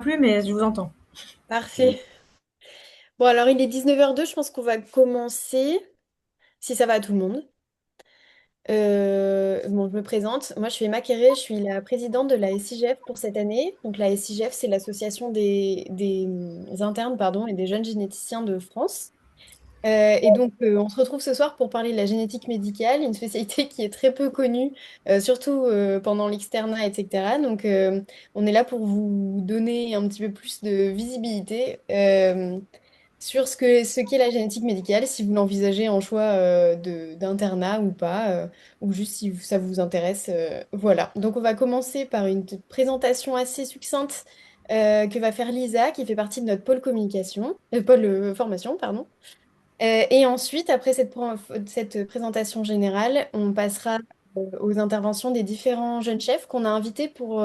Plus, mais je vous entends. Parfait. Bon, alors il est 19h02, je pense qu'on va commencer, si ça va à tout le monde. Bon, je me présente. Moi, je suis Emma Quéré, je suis la présidente de la SIGF pour cette année. Donc, la SIGF, c'est l'association des internes pardon, et des jeunes généticiens de France. On se retrouve ce soir pour parler de la génétique médicale, une spécialité qui est très peu connue, surtout pendant l'externat, etc. On est là pour vous donner un petit peu plus de visibilité sur ce qu'est la génétique médicale, si vous l'envisagez en choix d'internat ou pas, ou juste si ça vous intéresse. Voilà. Donc, on va commencer par une présentation assez succincte que va faire Lisa, qui fait partie de notre pôle communication, pôle formation, pardon. Et ensuite, après cette présentation générale, on passera aux interventions des différents jeunes chefs qu'on a invités pour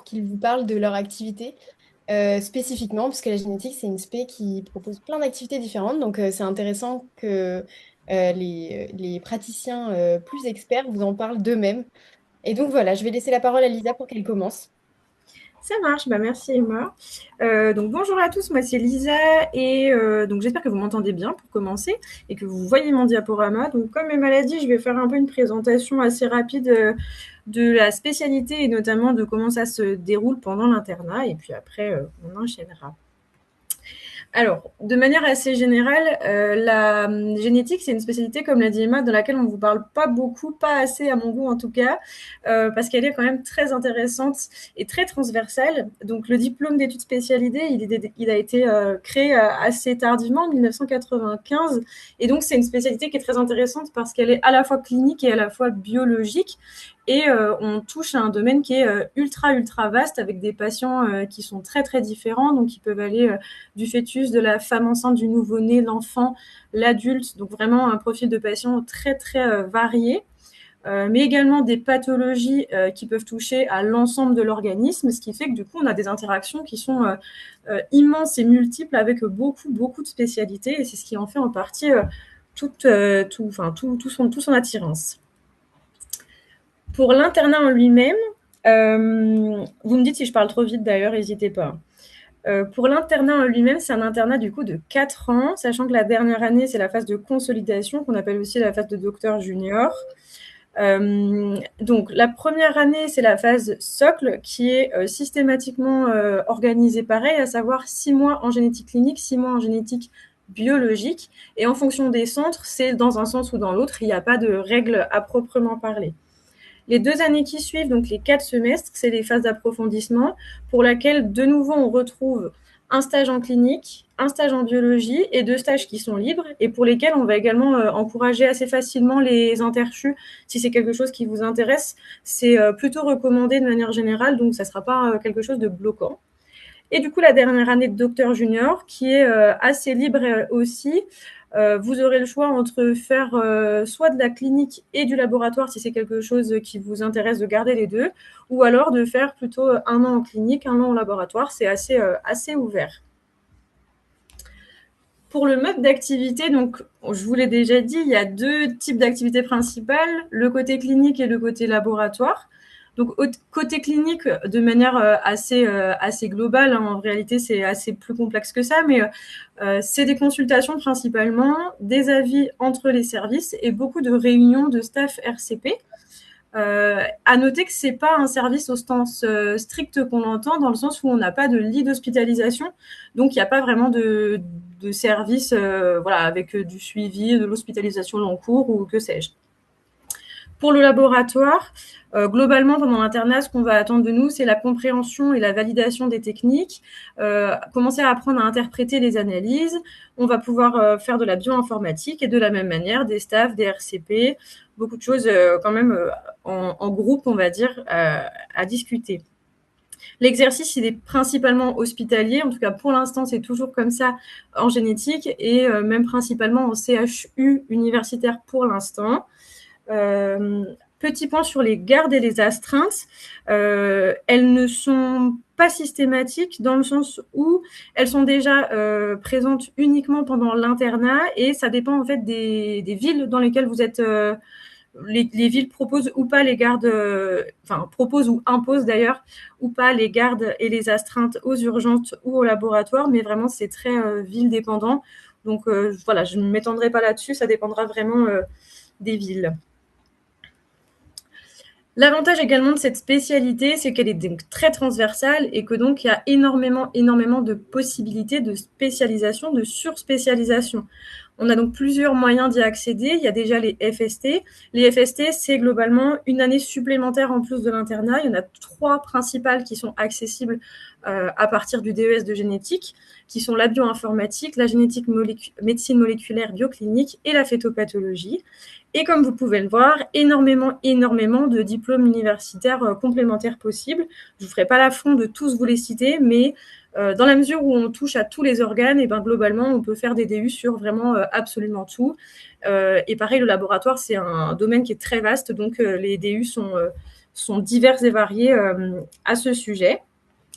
qu'ils vous parlent de leur activité spécifiquement, parce que la génétique, c'est une spé qui propose plein d'activités différentes. C'est intéressant que les praticiens plus experts vous en parlent d'eux-mêmes. Et donc, voilà, je vais laisser la parole à Lisa pour qu'elle commence. Ça marche, bah merci Emma. Donc bonjour à tous, moi c'est Lisa et donc j'espère que vous m'entendez bien pour commencer et que vous voyez mon diaporama. Donc comme Emma l'a dit, je vais faire un peu une présentation assez rapide de la spécialité et notamment de comment ça se déroule pendant l'internat et puis après on enchaînera. Alors, de manière assez générale, la génétique, c'est une spécialité, comme l'a dit Emma, dans laquelle on ne vous parle pas beaucoup, pas assez à mon goût en tout cas, parce qu'elle est quand même très intéressante et très transversale. Donc, le diplôme d'études spécialisées, il a été créé assez tardivement, en 1995. Et donc, c'est une spécialité qui est très intéressante parce qu'elle est à la fois clinique et à la fois biologique. Et on touche à un domaine qui est ultra vaste avec des patients qui sont très différents, donc qui peuvent aller du fœtus, de la femme enceinte, du nouveau-né, l'enfant, l'adulte, donc vraiment un profil de patient très varié. Mais également des pathologies qui peuvent toucher à l'ensemble de l'organisme, ce qui fait que du coup on a des interactions qui sont immenses et multiples avec beaucoup de spécialités, et c'est ce qui en fait en partie tout son attirance. Pour l'internat en lui-même, vous me dites si je parle trop vite d'ailleurs, n'hésitez pas. Pour l'internat en lui-même, c'est un internat du coup de 4 ans, sachant que la dernière année, c'est la phase de consolidation, qu'on appelle aussi la phase de docteur junior. Donc la première année, c'est la phase socle, qui est systématiquement organisée pareil, à savoir 6 mois en génétique clinique, 6 mois en génétique biologique. Et en fonction des centres, c'est dans un sens ou dans l'autre, il n'y a pas de règles à proprement parler. Les 2 années qui suivent, donc les 4 semestres, c'est les phases d'approfondissement pour laquelle, de nouveau, on retrouve un stage en clinique, un stage en biologie et 2 stages qui sont libres et pour lesquels on va également encourager assez facilement les interchus si c'est quelque chose qui vous intéresse. C'est plutôt recommandé de manière générale, donc ça ne sera pas quelque chose de bloquant. Et du coup, la dernière année de docteur junior, qui est assez libre aussi, vous aurez le choix entre faire soit de la clinique et du laboratoire, si c'est quelque chose qui vous intéresse de garder les deux, ou alors de faire plutôt 1 an en clinique, 1 an au laboratoire. C'est assez ouvert. Pour le mode d'activité, donc je vous l'ai déjà dit, il y a 2 types d'activités principales, le côté clinique et le côté laboratoire. Donc côté clinique, de manière assez globale, hein, en réalité c'est assez plus complexe que ça, mais c'est des consultations principalement, des avis entre les services et beaucoup de réunions de staff RCP. À noter que c'est pas un service au sens strict qu'on entend, dans le sens où on n'a pas de lit d'hospitalisation, donc il n'y a pas vraiment de service voilà, avec du suivi, de l'hospitalisation en cours ou que sais-je. Pour le laboratoire, globalement, pendant l'internat, ce qu'on va attendre de nous, c'est la compréhension et la validation des techniques, commencer à apprendre à interpréter les analyses. On va pouvoir faire de la bioinformatique et de la même manière des staffs, des RCP, beaucoup de choses quand même en groupe, on va dire, à discuter. L'exercice, il est principalement hospitalier, en tout cas pour l'instant, c'est toujours comme ça en génétique et même principalement en CHU universitaire pour l'instant. Euh, Petit point sur les gardes et les astreintes. Elles ne sont pas systématiques dans le sens où elles sont déjà présentes uniquement pendant l'internat et ça dépend en fait des villes dans lesquelles vous êtes les villes proposent ou pas les gardes, proposent ou imposent d'ailleurs, ou pas les gardes et les astreintes aux urgences ou au laboratoire, mais vraiment c'est très ville dépendant. Donc voilà, je ne m'étendrai pas là-dessus, ça dépendra vraiment des villes. L'avantage également de cette spécialité, c'est qu'elle est donc très transversale et que donc il y a énormément de possibilités de spécialisation, de surspécialisation. On a donc plusieurs moyens d'y accéder. Il y a déjà les FST. Les FST, c'est globalement une année supplémentaire en plus de l'internat. Il y en a 3 principales qui sont accessibles à partir du DES de génétique, qui sont la bioinformatique, la génétique médecine moléculaire bioclinique et la phytopathologie. Et comme vous pouvez le voir, énormément de diplômes universitaires complémentaires possibles. Je ne vous ferai pas l'affront de tous vous les citer, mais dans la mesure où on touche à tous les organes, et ben globalement, on peut faire des DU sur vraiment absolument tout. Et pareil, le laboratoire, c'est un domaine qui est très vaste, donc les DU sont divers et variés à ce sujet.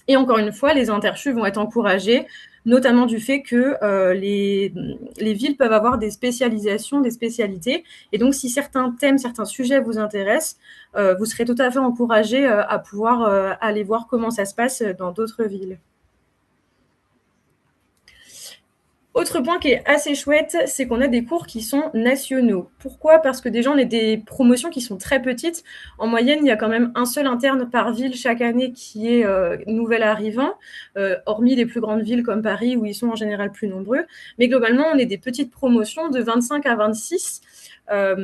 Et encore une fois, les interchus vont être encouragés, notamment du fait que les villes peuvent avoir des spécialisations, des spécialités. Et donc, si certains thèmes, certains sujets vous intéressent, vous serez tout à fait encouragés à pouvoir aller voir comment ça se passe dans d'autres villes. Autre point qui est assez chouette, c'est qu'on a des cours qui sont nationaux. Pourquoi? Parce que déjà, on a des promotions qui sont très petites. En moyenne, il y a quand même un seul interne par ville chaque année qui est nouvel arrivant, hormis les plus grandes villes comme Paris où ils sont en général plus nombreux. Mais globalement, on est des petites promotions de 25 à 26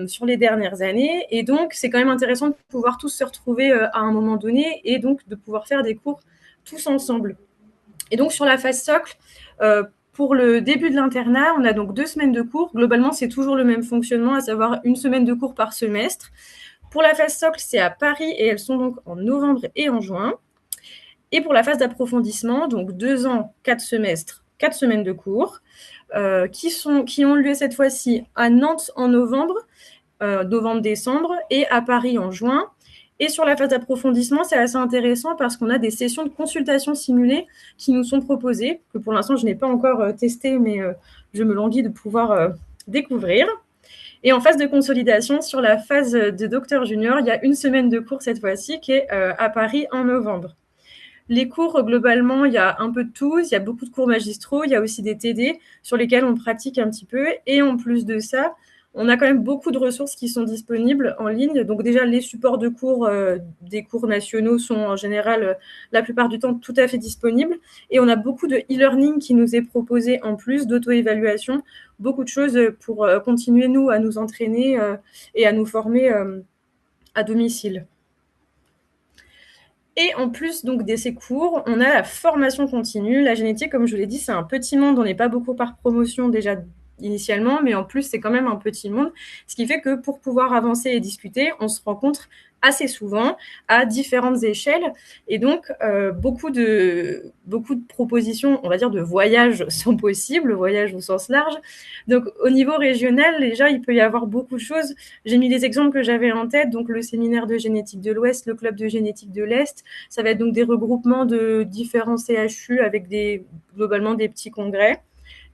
sur les dernières années. Et donc, c'est quand même intéressant de pouvoir tous se retrouver à un moment donné et donc de pouvoir faire des cours tous ensemble. Et donc, sur la phase socle, pour le début de l'internat, on a donc 2 semaines de cours. Globalement, c'est toujours le même fonctionnement, à savoir une semaine de cours par semestre. Pour la phase socle, c'est à Paris et elles sont donc en novembre et en juin. Et pour la phase d'approfondissement, donc 2 ans, 4 semestres, 4 semaines de cours, qui ont lieu cette fois-ci à Nantes en novembre, novembre-décembre, et à Paris en juin. Et sur la phase d'approfondissement, c'est assez intéressant parce qu'on a des sessions de consultation simulées qui nous sont proposées, que pour l'instant, je n'ai pas encore testé, mais je me languis de pouvoir découvrir. Et en phase de consolidation, sur la phase de docteur junior, il y a une semaine de cours cette fois-ci qui est à Paris en novembre. Les cours, globalement, il y a un peu de tout. Il y a beaucoup de cours magistraux. Il y a aussi des TD sur lesquels on pratique un petit peu. Et en plus de ça, on a quand même beaucoup de ressources qui sont disponibles en ligne. Donc déjà, les supports de cours des cours nationaux sont en général, la plupart du temps, tout à fait disponibles. Et on a beaucoup de e-learning qui nous est proposé en plus, d'auto-évaluation, beaucoup de choses pour continuer, nous, à nous entraîner et à nous former à domicile. Et en plus donc de ces cours, on a la formation continue. La génétique, comme je vous l'ai dit, c'est un petit monde. On n'est pas beaucoup par promotion déjà initialement, mais en plus, c'est quand même un petit monde. Ce qui fait que pour pouvoir avancer et discuter, on se rencontre assez souvent à différentes échelles. Et donc, beaucoup de propositions, on va dire, de voyages sont possibles, voyages au sens large. Donc, au niveau régional, déjà, il peut y avoir beaucoup de choses. J'ai mis les exemples que j'avais en tête, donc le séminaire de génétique de l'Ouest, le club de génétique de l'Est. Ça va être donc des regroupements de différents CHU avec globalement des petits congrès.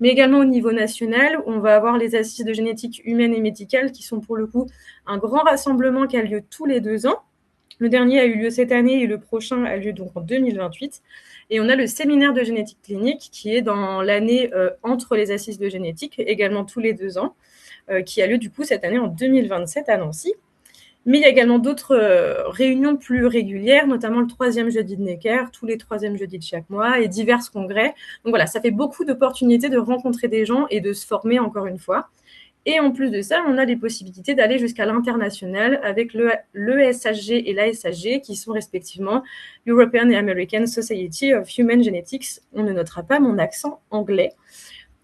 Mais également au niveau national, on va avoir les assises de génétique humaine et médicale qui sont pour le coup un grand rassemblement qui a lieu tous les 2 ans. Le dernier a eu lieu cette année et le prochain a lieu donc en 2028. Et on a le séminaire de génétique clinique qui est dans l'année entre les assises de génétique, également tous les 2 ans, qui a lieu du coup cette année en 2027 à Nancy. Mais il y a également d'autres réunions plus régulières, notamment le 3e jeudi de Necker, tous les 3e jeudis de chaque mois, et divers congrès. Donc voilà, ça fait beaucoup d'opportunités de rencontrer des gens et de se former encore une fois. Et en plus de ça, on a les possibilités d'aller jusqu'à l'international avec l'ESHG et l'ASHG, qui sont respectivement European et American Society of Human Genetics. On ne notera pas mon accent anglais.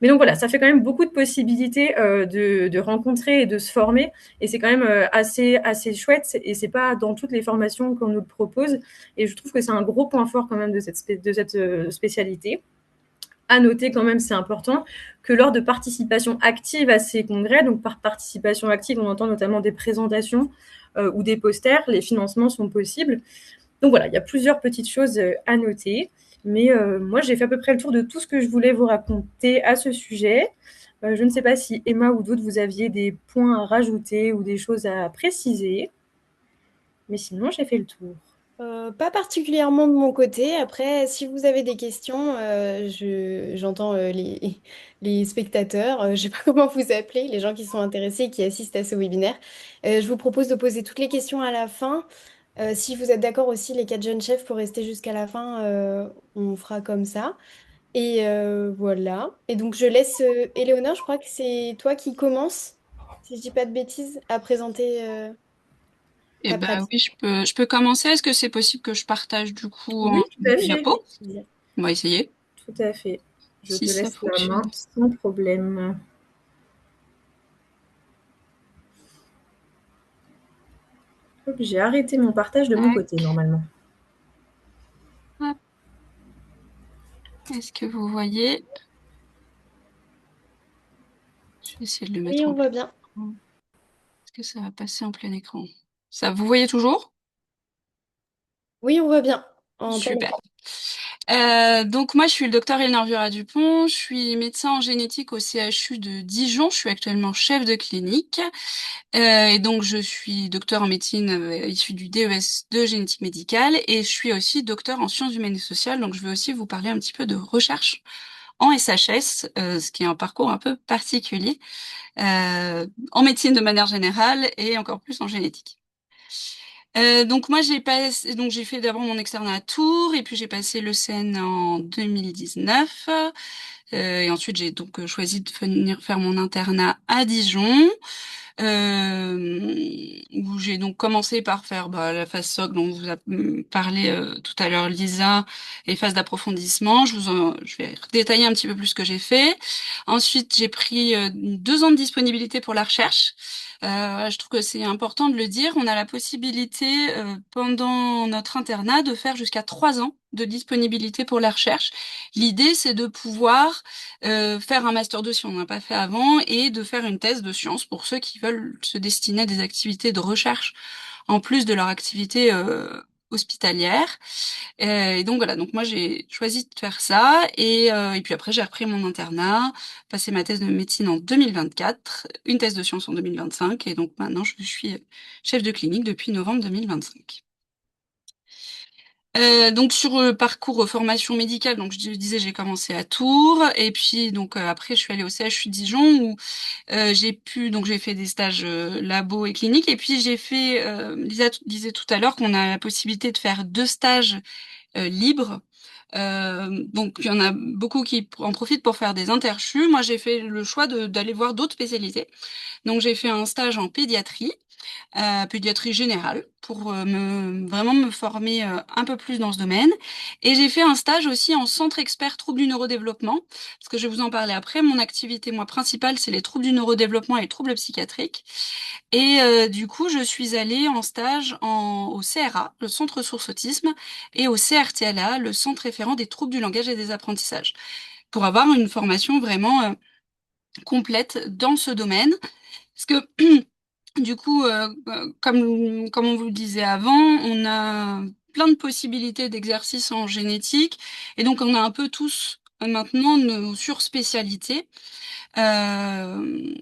Mais donc voilà, ça fait quand même beaucoup de possibilités de rencontrer et de se former. Et c'est quand même assez chouette. Et c'est pas dans toutes les formations qu'on nous le propose. Et je trouve que c'est un gros point fort quand même de cette spécialité. À noter quand même, c'est important, que lors de participation active à ces congrès, donc par participation active, on entend notamment des présentations ou des posters, les financements sont possibles. Donc voilà, il y a plusieurs petites choses à noter. Mais moi, j'ai fait à peu près le tour de tout ce que je voulais vous raconter à ce sujet. Je ne sais pas si Emma ou d'autres, vous aviez des points à rajouter ou des choses à préciser, mais sinon, j'ai fait le tour. Pas particulièrement de mon côté. Après, si vous avez des questions, j'entends les spectateurs, je sais pas comment vous appelez, les gens qui sont intéressés et qui assistent à ce webinaire. Je vous propose de poser toutes les questions à la fin. Si vous êtes d'accord aussi, les quatre jeunes chefs, pour rester jusqu'à la fin, on fera comme ça. Et voilà. Et donc, je laisse Éléonore, je crois que c'est toi qui commences, si je dis pas de bêtises, à présenter Eh ta ben pratique. oui, je peux commencer. Est-ce que c'est possible que je partage du coup Oui, en tout à fait. diapo? On va essayer, Tout à fait. Je si te ça laisse la main fonctionne. sans problème. Hop, j'ai arrêté mon partage de mon côté, Tac. normalement. Hop. Est-ce que vous voyez? Je vais essayer de le Oui, mettre on en plein voit bien. écran. Est-ce que ça va passer en plein écran? Ça, vous voyez toujours? Oui, on voit bien. En plein Super. écran. Donc moi, je suis le docteur Éléonore Dupont. Je suis médecin en génétique au CHU de Dijon. Je suis actuellement chef de clinique. Et donc, je suis docteur en médecine issu du DES de génétique médicale. Et je suis aussi docteur en sciences humaines et sociales. Donc, je vais aussi vous parler un petit peu de recherche en SHS, ce qui est un parcours un peu particulier, en médecine de manière générale et encore plus en génétique. Donc moi j'ai fait d'abord mon externat à Tours et puis j'ai passé le CN en 2019 et ensuite j'ai donc choisi de venir faire mon internat à Dijon où j'ai donc commencé par faire la phase SOC dont vous a parlé tout à l'heure Lisa et phase d'approfondissement. Je vais détailler un petit peu plus ce que j'ai fait. Ensuite, j'ai pris 2 ans de disponibilité pour la recherche. Je trouve que c'est important de le dire. On a la possibilité pendant notre internat de faire jusqu'à 3 ans de disponibilité pour la recherche. L'idée, c'est de pouvoir faire un master 2 si on n'en a pas fait avant et de faire une thèse de sciences pour ceux qui veulent se destiner à des activités de recherche en plus de leur activité hospitalière. Et donc voilà, donc moi j'ai choisi de faire ça et puis après j'ai repris mon internat, passé ma thèse de médecine en 2024, une thèse de sciences en 2025 et donc maintenant je suis chef de clinique depuis novembre 2025. Donc sur le parcours formation médicale, donc je disais j'ai commencé à Tours et puis donc après je suis allée au CHU de Dijon où j'ai fait des stages labo et clinique et puis j'ai fait Lisa disait tout à l'heure qu'on a la possibilité de faire 2 stages libres. Donc il y en a beaucoup qui en profitent pour faire des interchus. Moi j'ai fait le choix d'aller voir d'autres spécialités. Donc j'ai fait un stage en pédiatrie générale pour vraiment me former un peu plus dans ce domaine. Et j'ai fait un stage aussi en centre expert troubles du neurodéveloppement, parce que je vais vous en parler après. Mon activité, moi, principale, c'est les troubles du neurodéveloppement et les troubles psychiatriques. Et du coup, je suis allée en stage au CRA, le Centre Ressources Autisme, et au CRTLA, le Centre référent des troubles du langage et des apprentissages, pour avoir une formation vraiment complète dans ce domaine. Parce que du coup, comme on vous le disait avant, on a plein de possibilités d'exercice en génétique et donc on a un peu tous maintenant nos surspécialités. Euh,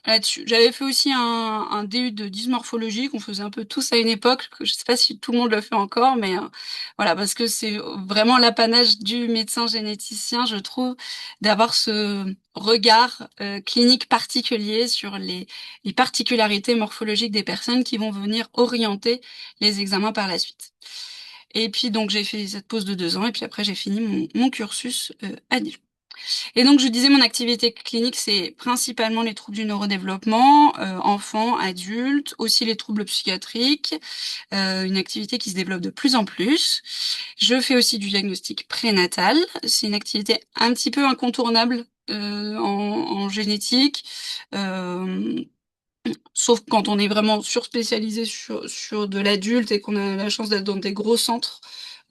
Là-dessus. J'avais fait aussi un DU de dysmorphologie qu'on faisait un peu tous à une époque, que je sais pas si tout le monde le fait encore, mais voilà, parce que c'est vraiment l'apanage du médecin généticien, je trouve, d'avoir ce regard clinique particulier sur les particularités morphologiques des personnes qui vont venir orienter les examens par la suite. Et puis donc j'ai fait cette pause de 2 ans et puis après j'ai fini mon cursus à Dijon. Et donc, je disais, mon activité clinique, c'est principalement les troubles du neurodéveloppement, enfants, adultes, aussi les troubles psychiatriques, une activité qui se développe de plus en plus. Je fais aussi du diagnostic prénatal. C'est une activité un petit peu incontournable en génétique. Euh, Sauf quand on est vraiment surspécialisé sur de l'adulte et qu'on a la chance d'être dans des gros centres.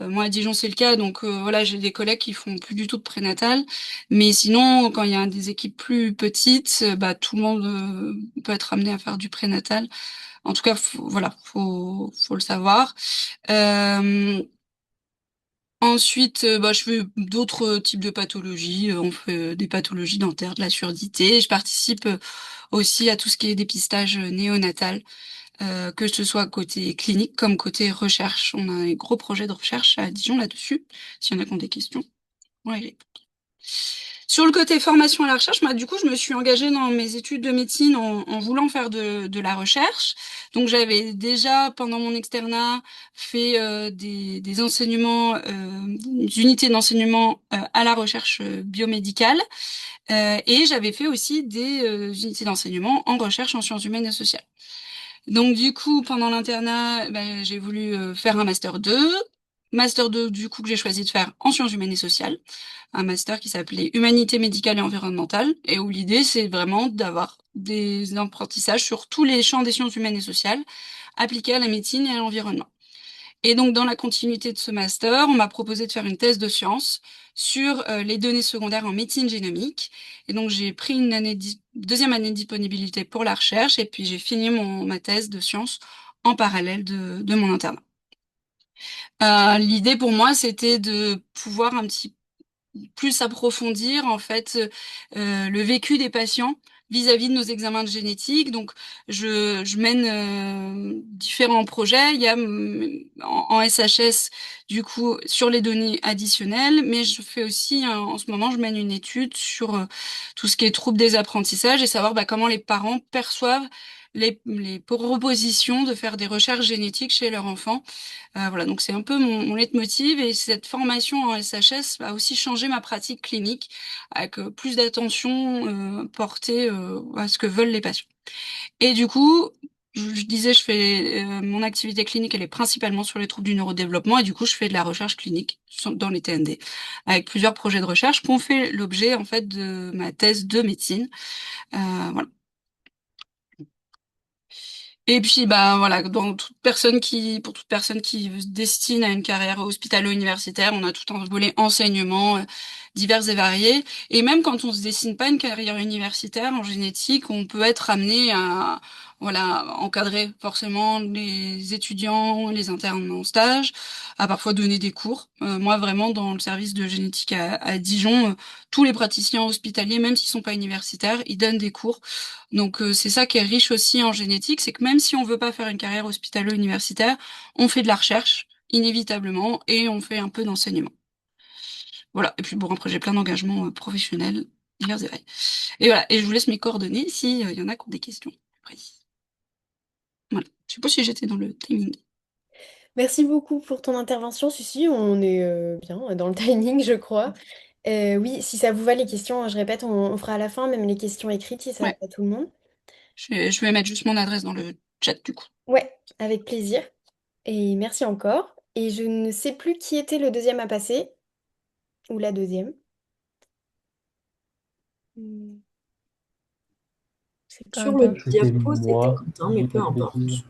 Moi, à Dijon, c'est le cas. Donc, voilà, j'ai des collègues qui font plus du tout de prénatal. Mais sinon, quand il y a des équipes plus petites, tout le monde peut être amené à faire du prénatal. En tout cas, voilà, faut le savoir. Euh, Ensuite, je fais d'autres types de pathologies. On fait des pathologies dentaires, de la surdité. Je participe aussi à tout ce qui est dépistage néonatal, que ce soit côté clinique comme côté recherche. On a un gros projet de recherche à Dijon là-dessus. S'il y en a qui ont des questions, ouais. Sur le côté formation à la recherche, moi, du coup, je me suis engagée dans mes études de médecine en voulant faire de la recherche. Donc, j'avais déjà, pendant mon externat, fait des enseignements, des unités d'enseignement à la recherche biomédicale. Et j'avais fait aussi des unités d'enseignement en recherche en sciences humaines et sociales. Donc du coup, pendant l'internat, j'ai voulu faire un master 2. Master 2, du coup, que j'ai choisi de faire en sciences humaines et sociales. Un master qui s'appelait Humanité médicale et environnementale, et où l'idée, c'est vraiment d'avoir des apprentissages sur tous les champs des sciences humaines et sociales, appliqués à la médecine et à l'environnement. Et donc, dans la continuité de ce master, on m'a proposé de faire une thèse de sciences sur les données secondaires en médecine génomique. Et donc, j'ai pris deuxième année de disponibilité pour la recherche et puis j'ai fini ma thèse de sciences en parallèle de mon internat. L'idée pour moi, c'était de pouvoir un petit plus approfondir en fait le vécu des patients vis-à-vis de nos examens de génétique. Donc, je mène différents projets. Il y a en SHS du coup sur les données additionnelles, mais je fais aussi en ce moment je mène une étude sur tout ce qui est troubles des apprentissages et savoir comment les parents perçoivent les propositions de faire des recherches génétiques chez leur enfant. Voilà, donc c'est un peu mon leitmotiv et cette formation en SHS a aussi changé ma pratique clinique avec plus d'attention portée à ce que veulent les patients. Et du coup, je disais, je fais mon activité clinique, elle est principalement sur les troubles du neurodéveloppement et du coup, je fais de la recherche clinique dans les TND avec plusieurs projets de recherche qui ont fait l'objet en fait de ma thèse de médecine. Voilà. Et puis, voilà, pour toute personne qui se destine à une carrière hospitalo-universitaire, on a tout un volet enseignement divers et variés. Et même quand on se destine pas à une carrière universitaire en génétique, on peut être amené à, voilà, encadrer forcément les étudiants, les internes en stage, à parfois donner des cours. Moi, vraiment, dans le service de génétique à Dijon, tous les praticiens hospitaliers, même s'ils sont pas universitaires, ils donnent des cours. Donc c'est ça qui est riche aussi en génétique, c'est que même si on veut pas faire une carrière hospitalo-universitaire, on fait de la recherche inévitablement et on fait un peu d'enseignement. Voilà. Et puis bon, après j'ai plein d'engagements professionnels divers et variés. Et voilà. Et je vous laisse mes coordonnées si y en a qui ont des questions précises. Voilà. Je sais pas si j'étais dans le timing. Merci beaucoup pour ton intervention, Sucy. On est bien dans le timing, je crois. Oui, si ça vous va, les questions, je répète, on fera à la fin, même les questions écrites, si ça va Ouais. à tout le monde. Je vais mettre juste mon adresse dans le chat du coup. Ouais, avec plaisir. Et merci encore. Et je ne sais plus qui était le deuxième à passer, ou la deuxième. Hmm, C'est Sur Quentin. le C'était diapo, c'était moi, Quentin, si je mais dis peu pas de importe. bêtises.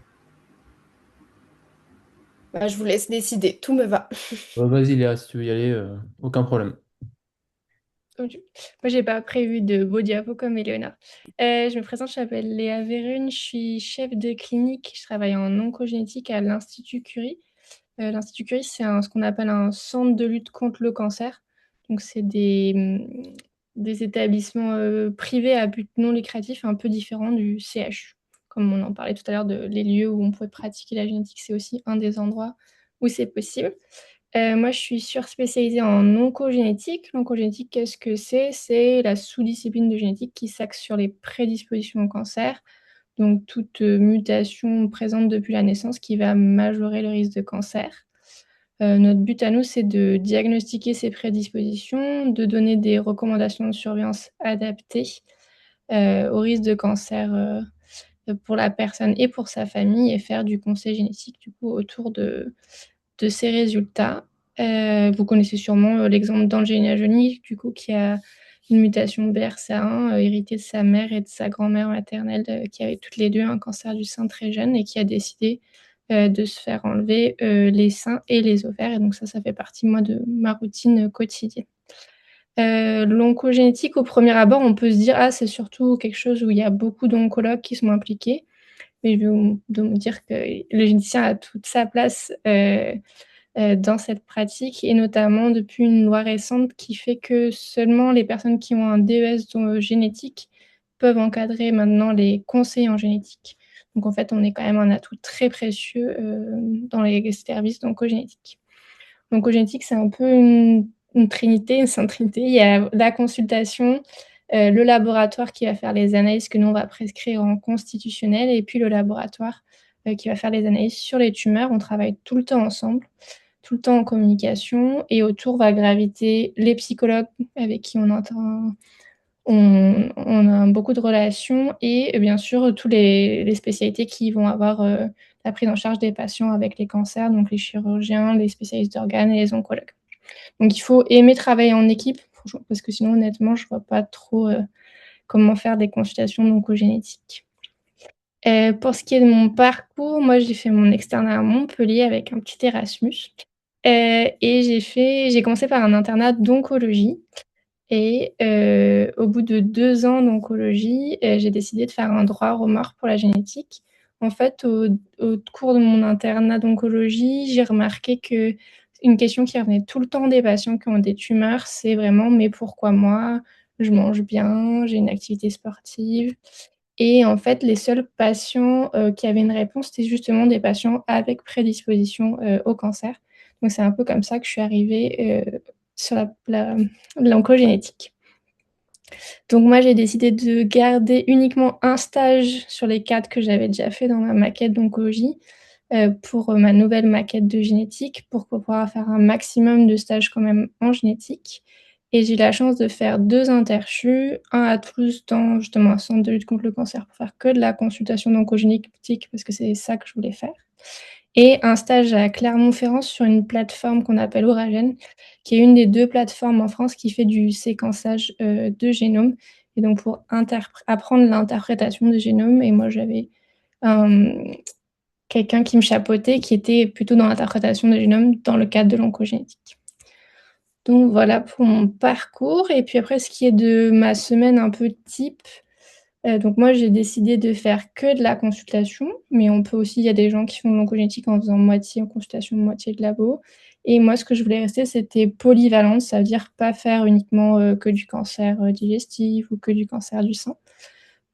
Bah, je vous laisse décider, tout me va. Vas-y Léa, si tu veux y aller, aucun problème. Ok. Moi, j'ai pas prévu de beau diapo comme Eleonore. Je me présente, je m'appelle Léa Verrune, je suis chef de clinique, je travaille en oncogénétique à l'Institut Curie. L'Institut Curie, c'est ce qu'on appelle un centre de lutte contre le cancer. Donc, c'est des établissements privés à but non lucratif, un peu différents du CHU. Comme on en parlait tout à l'heure, les lieux où on pouvait pratiquer la génétique, c'est aussi un des endroits où c'est possible. Moi, je suis surspécialisée en oncogénétique. L'oncogénétique, qu'est-ce que c'est? C'est la sous-discipline de génétique qui s'axe sur les prédispositions au cancer, donc toute mutation présente depuis la naissance qui va majorer le risque de cancer. Notre but à nous, c'est de diagnostiquer ces prédispositions, de donner des recommandations de surveillance adaptées au risque de cancer pour la personne et pour sa famille et faire du conseil génétique du coup autour de ces résultats. Vous connaissez sûrement l'exemple d'Angelina Jolie, du coup, qui a une mutation BRCA1 héritée de sa mère et de sa grand-mère maternelle, qui avaient toutes les deux un cancer du sein très jeune et qui a décidé de se faire enlever les seins et les ovaires. Et donc ça fait partie, moi, de ma routine quotidienne. L'oncogénétique, au premier abord, on peut se dire, ah, c'est surtout quelque chose où il y a beaucoup d'oncologues qui sont impliqués. Mais je vais vous dire que le généticien a toute sa place dans cette pratique, et notamment depuis une loi récente qui fait que seulement les personnes qui ont un DES génétique peuvent encadrer maintenant les conseillers en génétique. Donc en fait, on est quand même un atout très précieux dans les services d'oncogénétique. L'oncogénétique, c'est un peu une trinité, une sainte trinité. Il y a la consultation, le laboratoire qui va faire les analyses que nous, on va prescrire en constitutionnel, et puis le laboratoire qui va faire les analyses sur les tumeurs. On travaille tout le temps ensemble, tout le temps en communication, et autour va graviter les psychologues avec qui on a beaucoup de relations, et bien sûr, toutes les spécialités qui vont avoir la prise en charge des patients avec les cancers, donc les chirurgiens, les spécialistes d'organes et les oncologues. Donc, il faut aimer travailler en équipe, parce que sinon, honnêtement, je ne vois pas trop comment faire des consultations d'oncogénétique. Pour ce qui est de mon parcours, moi, j'ai fait mon externat à Montpellier avec un petit Erasmus. Et j'ai commencé par un internat d'oncologie. Et au bout de 2 ans d'oncologie, j'ai décidé de faire un droit Romain pour la génétique. En fait, au cours de mon internat d'oncologie, j'ai remarqué qu'une question qui revenait tout le temps des patients qui ont des tumeurs, c'est vraiment: mais pourquoi moi? Je mange bien, j'ai une activité sportive. Et en fait, les seuls patients qui avaient une réponse, c'était justement des patients avec prédisposition au cancer. Donc c'est un peu comme ça que je suis arrivée sur l'oncogénétique. Donc moi, j'ai décidé de garder uniquement un stage sur les 4 que j'avais déjà fait dans ma maquette d'oncologie pour ma nouvelle maquette de génétique, pour pouvoir faire un maximum de stages quand même en génétique. Et j'ai eu la chance de faire 2 interchus, un à Toulouse dans justement un centre de lutte contre le cancer pour faire que de la consultation d'oncogénétique, parce que c'est ça que je voulais faire. Et un stage à Clermont-Ferrand sur une plateforme qu'on appelle Auragen, qui est une des 2 plateformes en France qui fait du séquençage de génome, et donc pour apprendre l'interprétation du génome. Et moi, j'avais quelqu'un qui me chapeautait, qui était plutôt dans l'interprétation du génome dans le cadre de l'oncogénétique. Donc voilà pour mon parcours. Et puis après, ce qui est de ma semaine un peu type, donc moi, j'ai décidé de faire que de la consultation, mais on peut aussi, il y a des gens qui font de l'oncogénétique en faisant moitié en consultation, moitié de labo. Et moi, ce que je voulais rester, c'était polyvalente, ça veut dire pas faire uniquement que du cancer digestif ou que du cancer du sein.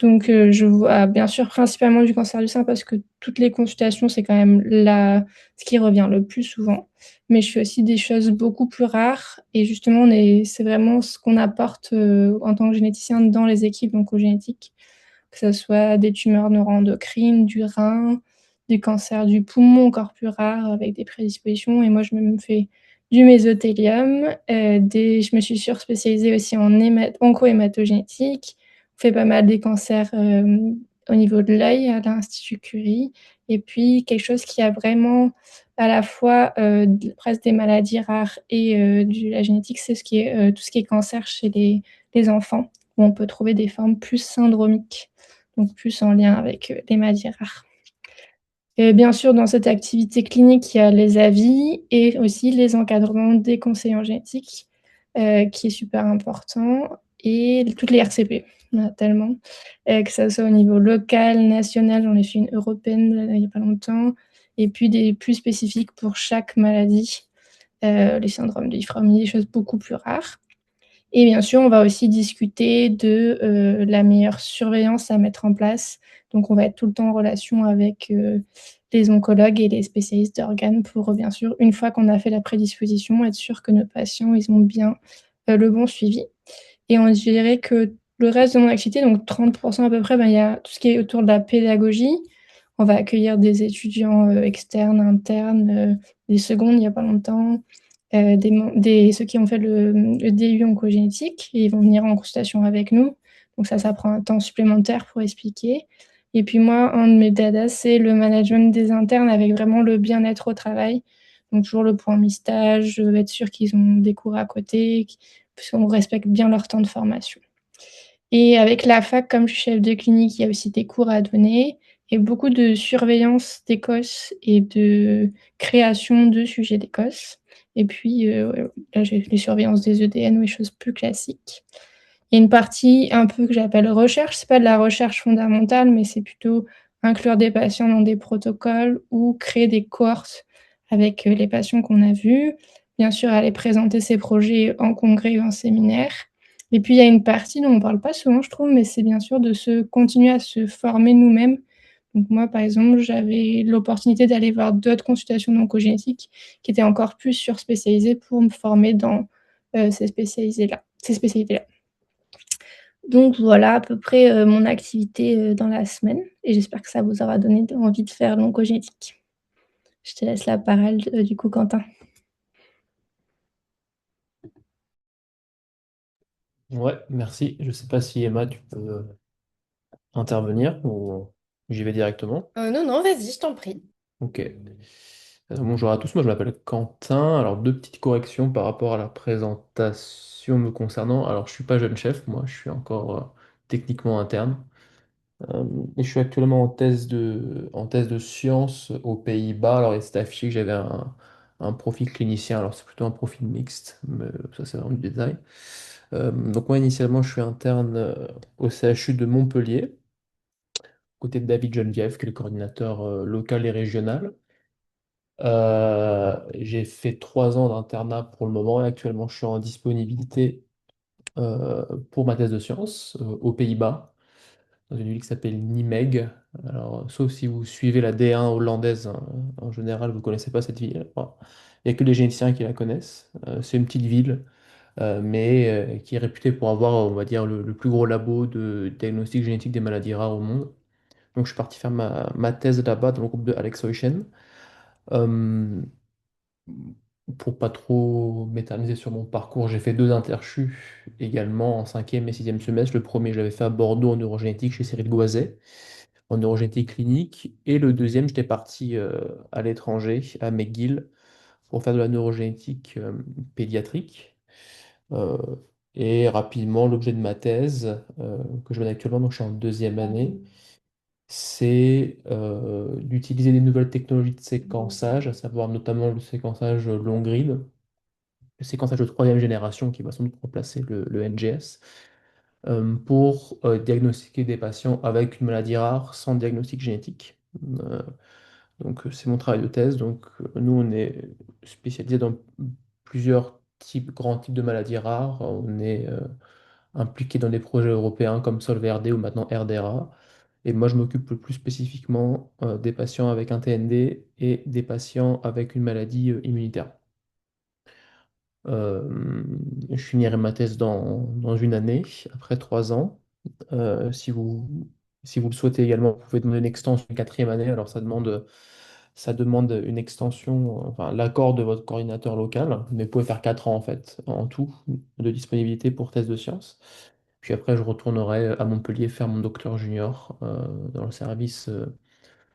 Donc je vois bien sûr principalement du cancer du sein, parce que toutes les consultations, c'est quand même ce qui revient le plus souvent. Mais je fais aussi des choses beaucoup plus rares, et justement, c'est vraiment ce qu'on apporte en tant que généticien dans les équipes d'oncogénétique, que ce soit des tumeurs neuroendocrines, du rein, du cancer du poumon encore plus rare avec des prédispositions. Et moi, je me fais du mésothélium. Je me suis surspécialisée aussi en oncohématogénétique. On fait pas mal des cancers au niveau de l'œil à l'Institut Curie. Et puis, quelque chose qui a vraiment à la fois presque des maladies rares et de la génétique, c'est tout ce qui est cancer chez les enfants, où on peut trouver des formes plus syndromiques, donc plus en lien avec les maladies rares. Et bien sûr, dans cette activité clinique, il y a les avis et aussi les encadrements des conseillers en génétique, qui est super important, et toutes les RCP, il y en a tellement, que ça soit au niveau local, national, j'en ai fait une européenne il n'y a pas longtemps, et puis des plus spécifiques pour chaque maladie, les syndromes de Iframi, des choses beaucoup plus rares. Et bien sûr, on va aussi discuter de la meilleure surveillance à mettre en place. Donc, on va être tout le temps en relation avec les oncologues et les spécialistes d'organes pour, bien sûr, une fois qu'on a fait la prédisposition, être sûr que nos patients, ils ont bien le bon suivi. Et on dirait que le reste de mon activité, donc 30% à peu près, il y a tout ce qui est autour de la pédagogie. On va accueillir des étudiants externes, internes, des secondes il n'y a pas longtemps. Ceux qui ont fait le DU oncogénétique, ils vont venir en consultation avec nous. Donc ça prend un temps supplémentaire pour expliquer. Et puis moi, un de mes dadas, c'est le management des internes avec vraiment le bien-être au travail. Donc toujours le point mi-stage, être sûr qu'ils ont des cours à côté, qu'on respecte bien leur temps de formation. Et avec la fac, comme je suis chef de clinique, il y a aussi des cours à donner et beaucoup de surveillance d'Écosse et de création de sujets d'Écosse. Et puis, là, j'ai les surveillances des EDN ou les choses plus classiques. Il y a une partie un peu que j'appelle recherche. C'est pas de la recherche fondamentale, mais c'est plutôt inclure des patients dans des protocoles ou créer des cohortes avec les patients qu'on a vus, bien sûr aller présenter ses projets en congrès ou en séminaire. Et puis il y a une partie dont on ne parle pas souvent, je trouve, mais c'est bien sûr de se continuer à se former nous-mêmes. Donc moi, par exemple, j'avais l'opportunité d'aller voir d'autres consultations d'oncogénétique qui étaient encore plus surspécialisées pour me former dans ces spécialités-là. Donc voilà à peu près mon activité dans la semaine et j'espère que ça vous aura donné envie de faire l'oncogénétique. Je te laisse la parole du coup, Quentin. Ouais, merci. Je sais pas si Emma, tu peux intervenir ou j'y vais directement. Non, non, vas-y, je t'en prie. Ok. Bonjour à tous, moi je m'appelle Quentin. Alors deux petites corrections par rapport à la présentation me concernant. Alors je suis pas jeune chef, moi je suis encore techniquement interne. Et je suis actuellement en thèse de sciences aux Pays-Bas. Alors il s'est affiché que j'avais un profil clinicien, alors c'est plutôt un profil mixte, mais ça c'est vraiment du détail. Donc moi initialement je suis interne au CHU de Montpellier, côté de David Geneviève, qui est le coordinateur local et régional. J'ai fait 3 ans d'internat pour le moment et actuellement je suis en disponibilité pour ma thèse de sciences aux Pays-Bas, dans une ville qui s'appelle Nijmegen. Alors, sauf si vous suivez la D1 hollandaise, hein, en général, vous ne connaissez pas cette ville. Enfin, il n'y a que les généticiens qui la connaissent. C'est une petite ville, mais qui est réputée pour avoir, on va dire, le plus gros labo de diagnostic génétique des maladies rares au monde. Donc, je suis parti faire ma thèse là-bas dans le groupe de Alex Heuschen. Euh, pour pas trop m'éterniser sur mon parcours, j'ai fait 2 interchus également en cinquième et sixième semestre. Le premier, je l'avais fait à Bordeaux en neurogénétique chez Cyril Goiset, en neurogénétique clinique. Et le deuxième, j'étais parti à l'étranger, à McGill, pour faire de la neurogénétique pédiatrique. Euh, et rapidement, l'objet de ma thèse, que je mène actuellement, donc je suis en deuxième année, c'est d'utiliser des nouvelles technologies de séquençage, à savoir notamment le séquençage long grid, le séquençage de troisième génération qui va sans doute remplacer le NGS, pour diagnostiquer des patients avec une maladie rare sans diagnostic génétique. Euh, donc c'est mon travail de thèse. Donc nous, on est spécialisé dans plusieurs grands types de maladies rares. On est impliqué dans des projets européens comme Solvay-RD ou maintenant RDRA. Et moi, je m'occupe le plus spécifiquement des patients avec un TND et des patients avec une maladie immunitaire. Euh, je finirai ma thèse dans une année, après 3 ans. Si vous le souhaitez également, vous pouvez demander une extension une quatrième année. Alors ça demande une extension, enfin l'accord de votre coordinateur local, mais vous pouvez faire 4 ans en fait, en tout, de disponibilité pour thèse de sciences. Puis après, je retournerai à Montpellier faire mon docteur junior dans le service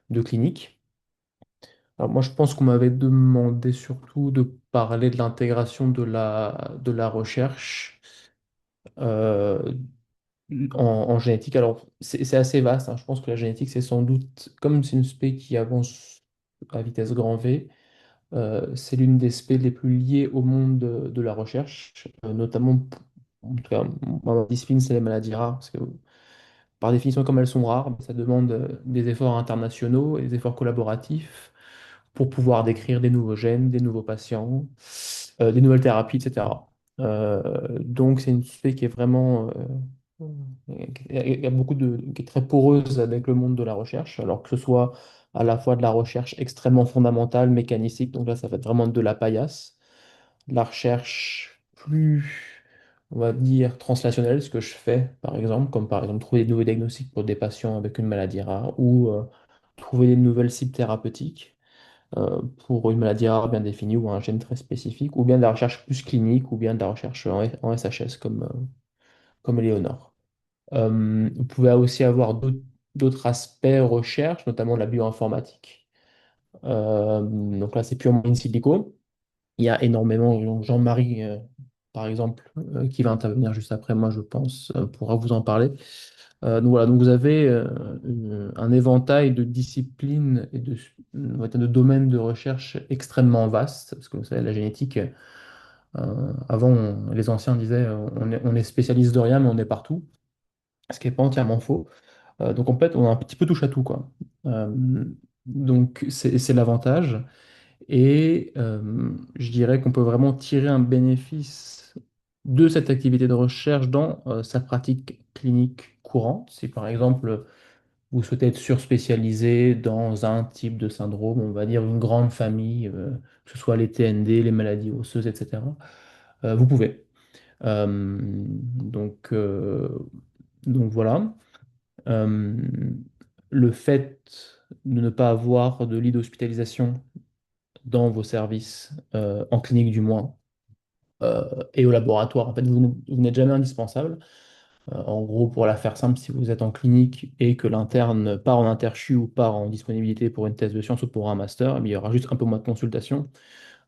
de clinique. Alors moi, je pense qu'on m'avait demandé surtout de parler de l'intégration de la recherche euh, en génétique. Alors, c'est assez vaste, hein. Je pense que la génétique, c'est sans doute, comme c'est une spé qui avance à vitesse grand V, c'est l'une des spés les plus liées au monde de la recherche, notamment, en tout cas, ma discipline, c'est les maladies rares, parce que par définition, comme elles sont rares, ça demande des efforts internationaux et des efforts collaboratifs pour pouvoir décrire des nouveaux gènes, des nouveaux patients, des nouvelles thérapies, etc. Donc, c'est une spé qui est vraiment, il y a beaucoup qui est très poreuse avec le monde de la recherche, alors que ce soit à la fois de la recherche extrêmement fondamentale, mécanistique, donc là, ça va être vraiment de la paillasse, la recherche plus, on va dire, translationnelle, ce que je fais, par exemple, comme par exemple trouver des nouveaux diagnostics pour des patients avec une maladie rare ou trouver des nouvelles cibles thérapeutiques pour une maladie rare bien définie ou un gène très spécifique, ou bien de la recherche plus clinique, ou bien de la recherche en SHS comme Léonore. Vous pouvez aussi avoir d'autres aspects recherche, notamment la bioinformatique. Donc là, c'est purement in silico. Il y a énormément, donc Jean-Marie, par exemple, qui va intervenir juste après moi, je pense, pourra vous en parler. Donc voilà, donc vous avez un éventail de disciplines et on va dire de domaines de recherche extrêmement vaste, parce que vous savez, la génétique, avant, les anciens disaient on est spécialiste de rien, mais on est partout, ce qui n'est pas entièrement faux. Donc en fait, on a un petit peu touche à tout, quoi. Donc c'est l'avantage. Et je dirais qu'on peut vraiment tirer un bénéfice de cette activité de recherche dans sa pratique clinique courante. Si par exemple vous souhaitez être surspécialisé dans un type de syndrome, on va dire une grande famille, que ce soit les TND, les maladies osseuses, etc., vous pouvez. Donc, donc voilà. Euh, le fait de ne pas avoir de lit d'hospitalisation dans vos services, en clinique du moins, et au laboratoire, en fait, vous n'êtes jamais indispensable. En gros, pour la faire simple, si vous êtes en clinique et que l'interne part en interchu ou part en disponibilité pour une thèse de sciences ou pour un master, eh bien, il y aura juste un peu moins de consultation.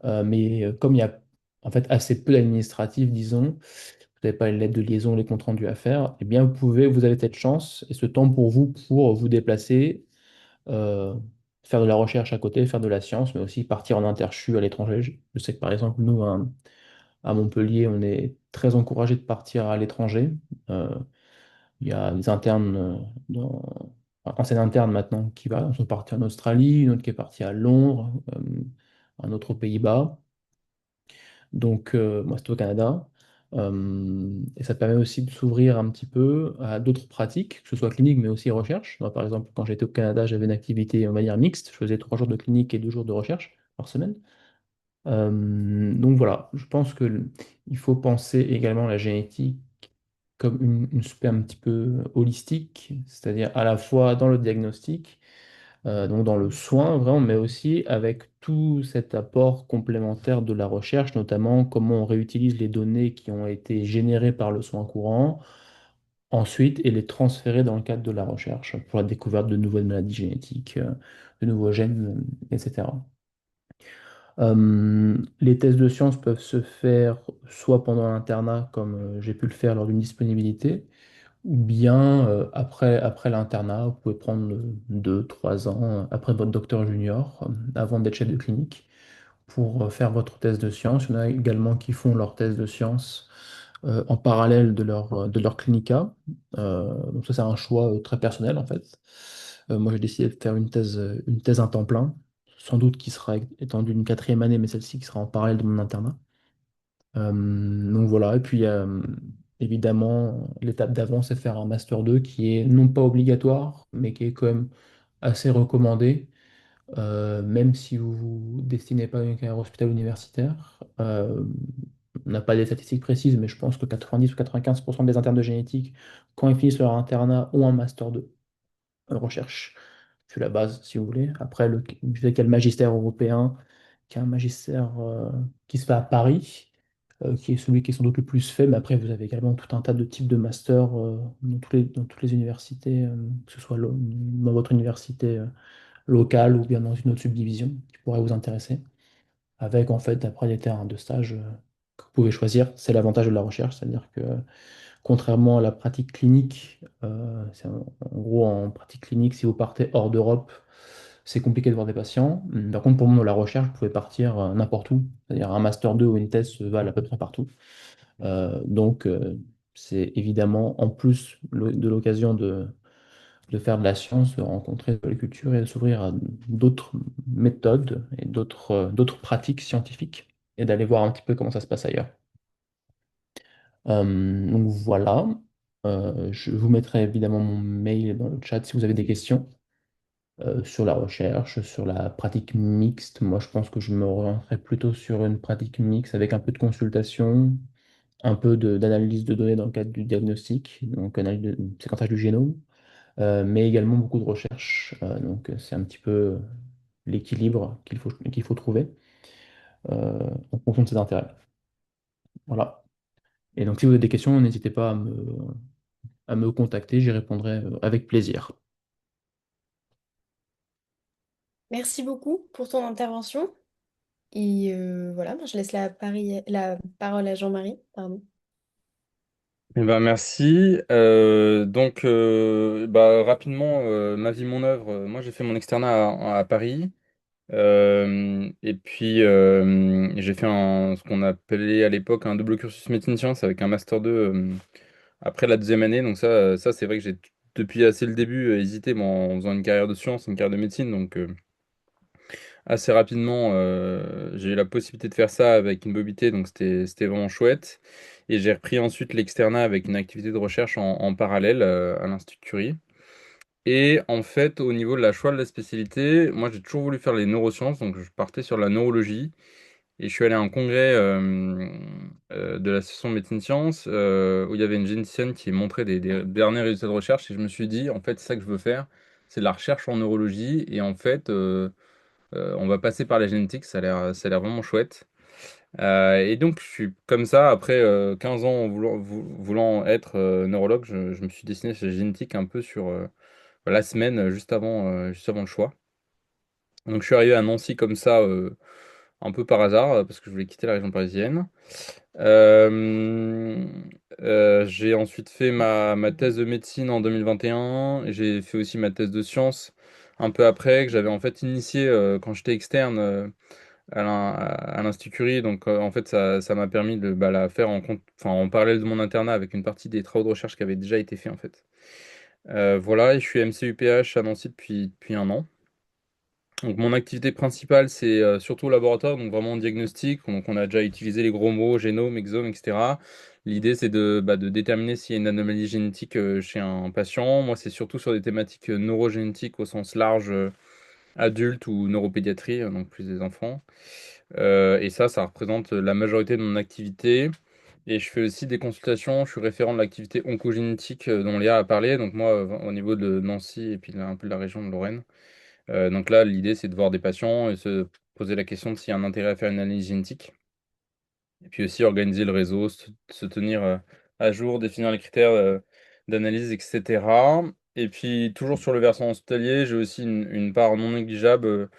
Mais comme il y a en fait assez peu d'administratifs, disons, vous n'avez pas les lettres de liaison, les comptes rendus à faire, eh bien, vous avez cette chance et ce temps pour vous déplacer, euh, faire de la recherche à côté, faire de la science, mais aussi partir en interchu à l'étranger. Je sais que par exemple, nous, à Montpellier, on est très encouragé de partir à l'étranger. Euh, il y a des internes, enfin, anciens internes maintenant qui sont partis en Australie, une autre qui est partie à Londres, un autre aux Pays-Bas. Donc, moi, c'est au Canada. Et ça permet aussi de s'ouvrir un petit peu à d'autres pratiques, que ce soit clinique, mais aussi recherche. Moi, par exemple, quand j'étais au Canada, j'avais une activité, on va dire, mixte. Je faisais 3 jours de clinique et 2 jours de recherche par semaine. Donc voilà, je pense il faut penser également la génétique comme une spé un petit peu holistique, c'est-à-dire à la fois dans le diagnostic, donc dans le soin vraiment, mais aussi avec tout cet apport complémentaire de la recherche, notamment comment on réutilise les données qui ont été générées par le soin courant, ensuite, et les transférer dans le cadre de la recherche pour la découverte de nouvelles maladies génétiques, de nouveaux gènes, etc. Les tests de sciences peuvent se faire soit pendant l'internat, comme j'ai pu le faire lors d'une disponibilité, ou bien après l'internat, vous pouvez prendre 2, 3 ans après votre docteur junior, avant d'être chef de clinique, pour faire votre thèse de sciences. Il y en a également qui font leur thèse de sciences en parallèle de leur clinica. Donc ça, c'est un choix très personnel en fait. Moi, j'ai décidé de faire une thèse à temps plein, sans doute qui sera étendue d'une 4e année, mais celle-ci qui sera en parallèle de mon internat. Donc voilà, et puis évidemment, l'étape d'avant, c'est faire un Master 2 qui est non pas obligatoire, mais qui est quand même assez recommandé, même si vous vous destinez pas à une carrière hospitalo universitaire. On n'a pas des statistiques précises, mais je pense que 90 ou 95% des internes de génétique, quand ils finissent leur internat, ont un Master 2 recherche. C'est la base, si vous voulez. Après, je sais qu'il y a le magistère européen, qui est un magistère qui se fait à Paris, qui est celui qui est sans doute le plus fait, mais après, vous avez également tout un tas de types de masters dans toutes les universités, que ce soit dans votre université locale ou bien dans une autre subdivision qui pourrait vous intéresser, avec en fait après des terrains de stage que vous pouvez choisir. C'est l'avantage de la recherche, c'est-à-dire que contrairement à la pratique clinique, en gros, en pratique clinique, si vous partez hors d'Europe, c'est compliqué de voir des patients. Par contre, pour moi, dans la recherche, vous pouvez partir n'importe où. C'est-à-dire un master 2 ou une thèse se valent à peu près partout. Donc, c'est évidemment, en plus de l'occasion de faire de la science, de rencontrer de la culture et de s'ouvrir à d'autres méthodes et d'autres pratiques scientifiques et d'aller voir un petit peu comment ça se passe ailleurs. Donc voilà. Je vous mettrai évidemment mon mail dans le chat si vous avez des questions sur la recherche, sur la pratique mixte. Moi, je pense que je me orienterai plutôt sur une pratique mixte avec un peu de consultation, un peu d'analyse de données dans le cadre du diagnostic, donc analyse de séquençage du génome, mais également beaucoup de recherche. Donc c'est un petit peu l'équilibre qu'il faut trouver en fonction de ses intérêts. Voilà. Et donc si vous avez des questions, n'hésitez pas à me contacter, j'y répondrai avec plaisir. Merci beaucoup pour ton intervention. Et voilà, je laisse la parole à Jean-Marie. Pardon. Eh ben, merci. Bah, rapidement, ma vie, mon œuvre. Moi, j'ai fait mon externat à Paris. Et puis, j'ai fait ce qu'on appelait à l'époque un double cursus médecine-sciences avec un master 2 après la deuxième année. Donc ça c'est vrai que j'ai depuis assez le début hésité bon, en faisant une carrière de sciences, une carrière de médecine. Donc assez rapidement, j'ai eu la possibilité de faire ça avec une mobilité, donc c'était vraiment chouette. Et j'ai repris ensuite l'externat avec une activité de recherche en parallèle à l'Institut Curie. Et en fait, au niveau de la choix de la spécialité, moi j'ai toujours voulu faire les neurosciences, donc je partais sur la neurologie. Et je suis allé à un congrès de l'association médecine sciences où il y avait une généticienne qui montrait des derniers résultats de recherche. Et je me suis dit, en fait, c'est ça que je veux faire, c'est de la recherche en neurologie. Et en fait, on va passer par la génétique, ça a l'air vraiment chouette. Et donc, je suis comme ça, après 15 ans voulant être neurologue, je me suis dessiné cette génétique un peu sur la semaine juste avant le choix. Donc, je suis arrivé à Nancy comme ça, un peu par hasard, parce que je voulais quitter la région parisienne. Euh, j'ai ensuite fait ma thèse de médecine en 2021. Et j'ai fait aussi ma thèse de sciences un peu après, que j'avais en fait initié quand j'étais externe à l'Institut Curie. Donc en fait, ça m'a permis de bah, la faire enfin, en parallèle de mon internat avec une partie des travaux de recherche qui avaient déjà été faits en fait. Voilà, et je suis MCUPH à Nancy depuis un an. Donc mon activité principale, c'est surtout au laboratoire, donc vraiment en diagnostic. Donc on a déjà utilisé les gros mots, génome, exome, etc. L'idée, c'est de déterminer s'il y a une anomalie génétique chez un patient. Moi, c'est surtout sur des thématiques neurogénétiques au sens large, adulte ou neuropédiatrie, donc plus des enfants. Et ça représente la majorité de mon activité. Et je fais aussi des consultations. Je suis référent de l'activité oncogénétique dont Léa a parlé. Donc moi, au niveau de Nancy et puis un peu de la région de Lorraine. Donc là, l'idée, c'est de voir des patients et se poser la question de s'il y a un intérêt à faire une analyse génétique. Et puis aussi organiser le réseau, se tenir à jour, définir les critères d'analyse, etc. Et puis toujours sur le versant hospitalier, j'ai aussi une part non négligeable.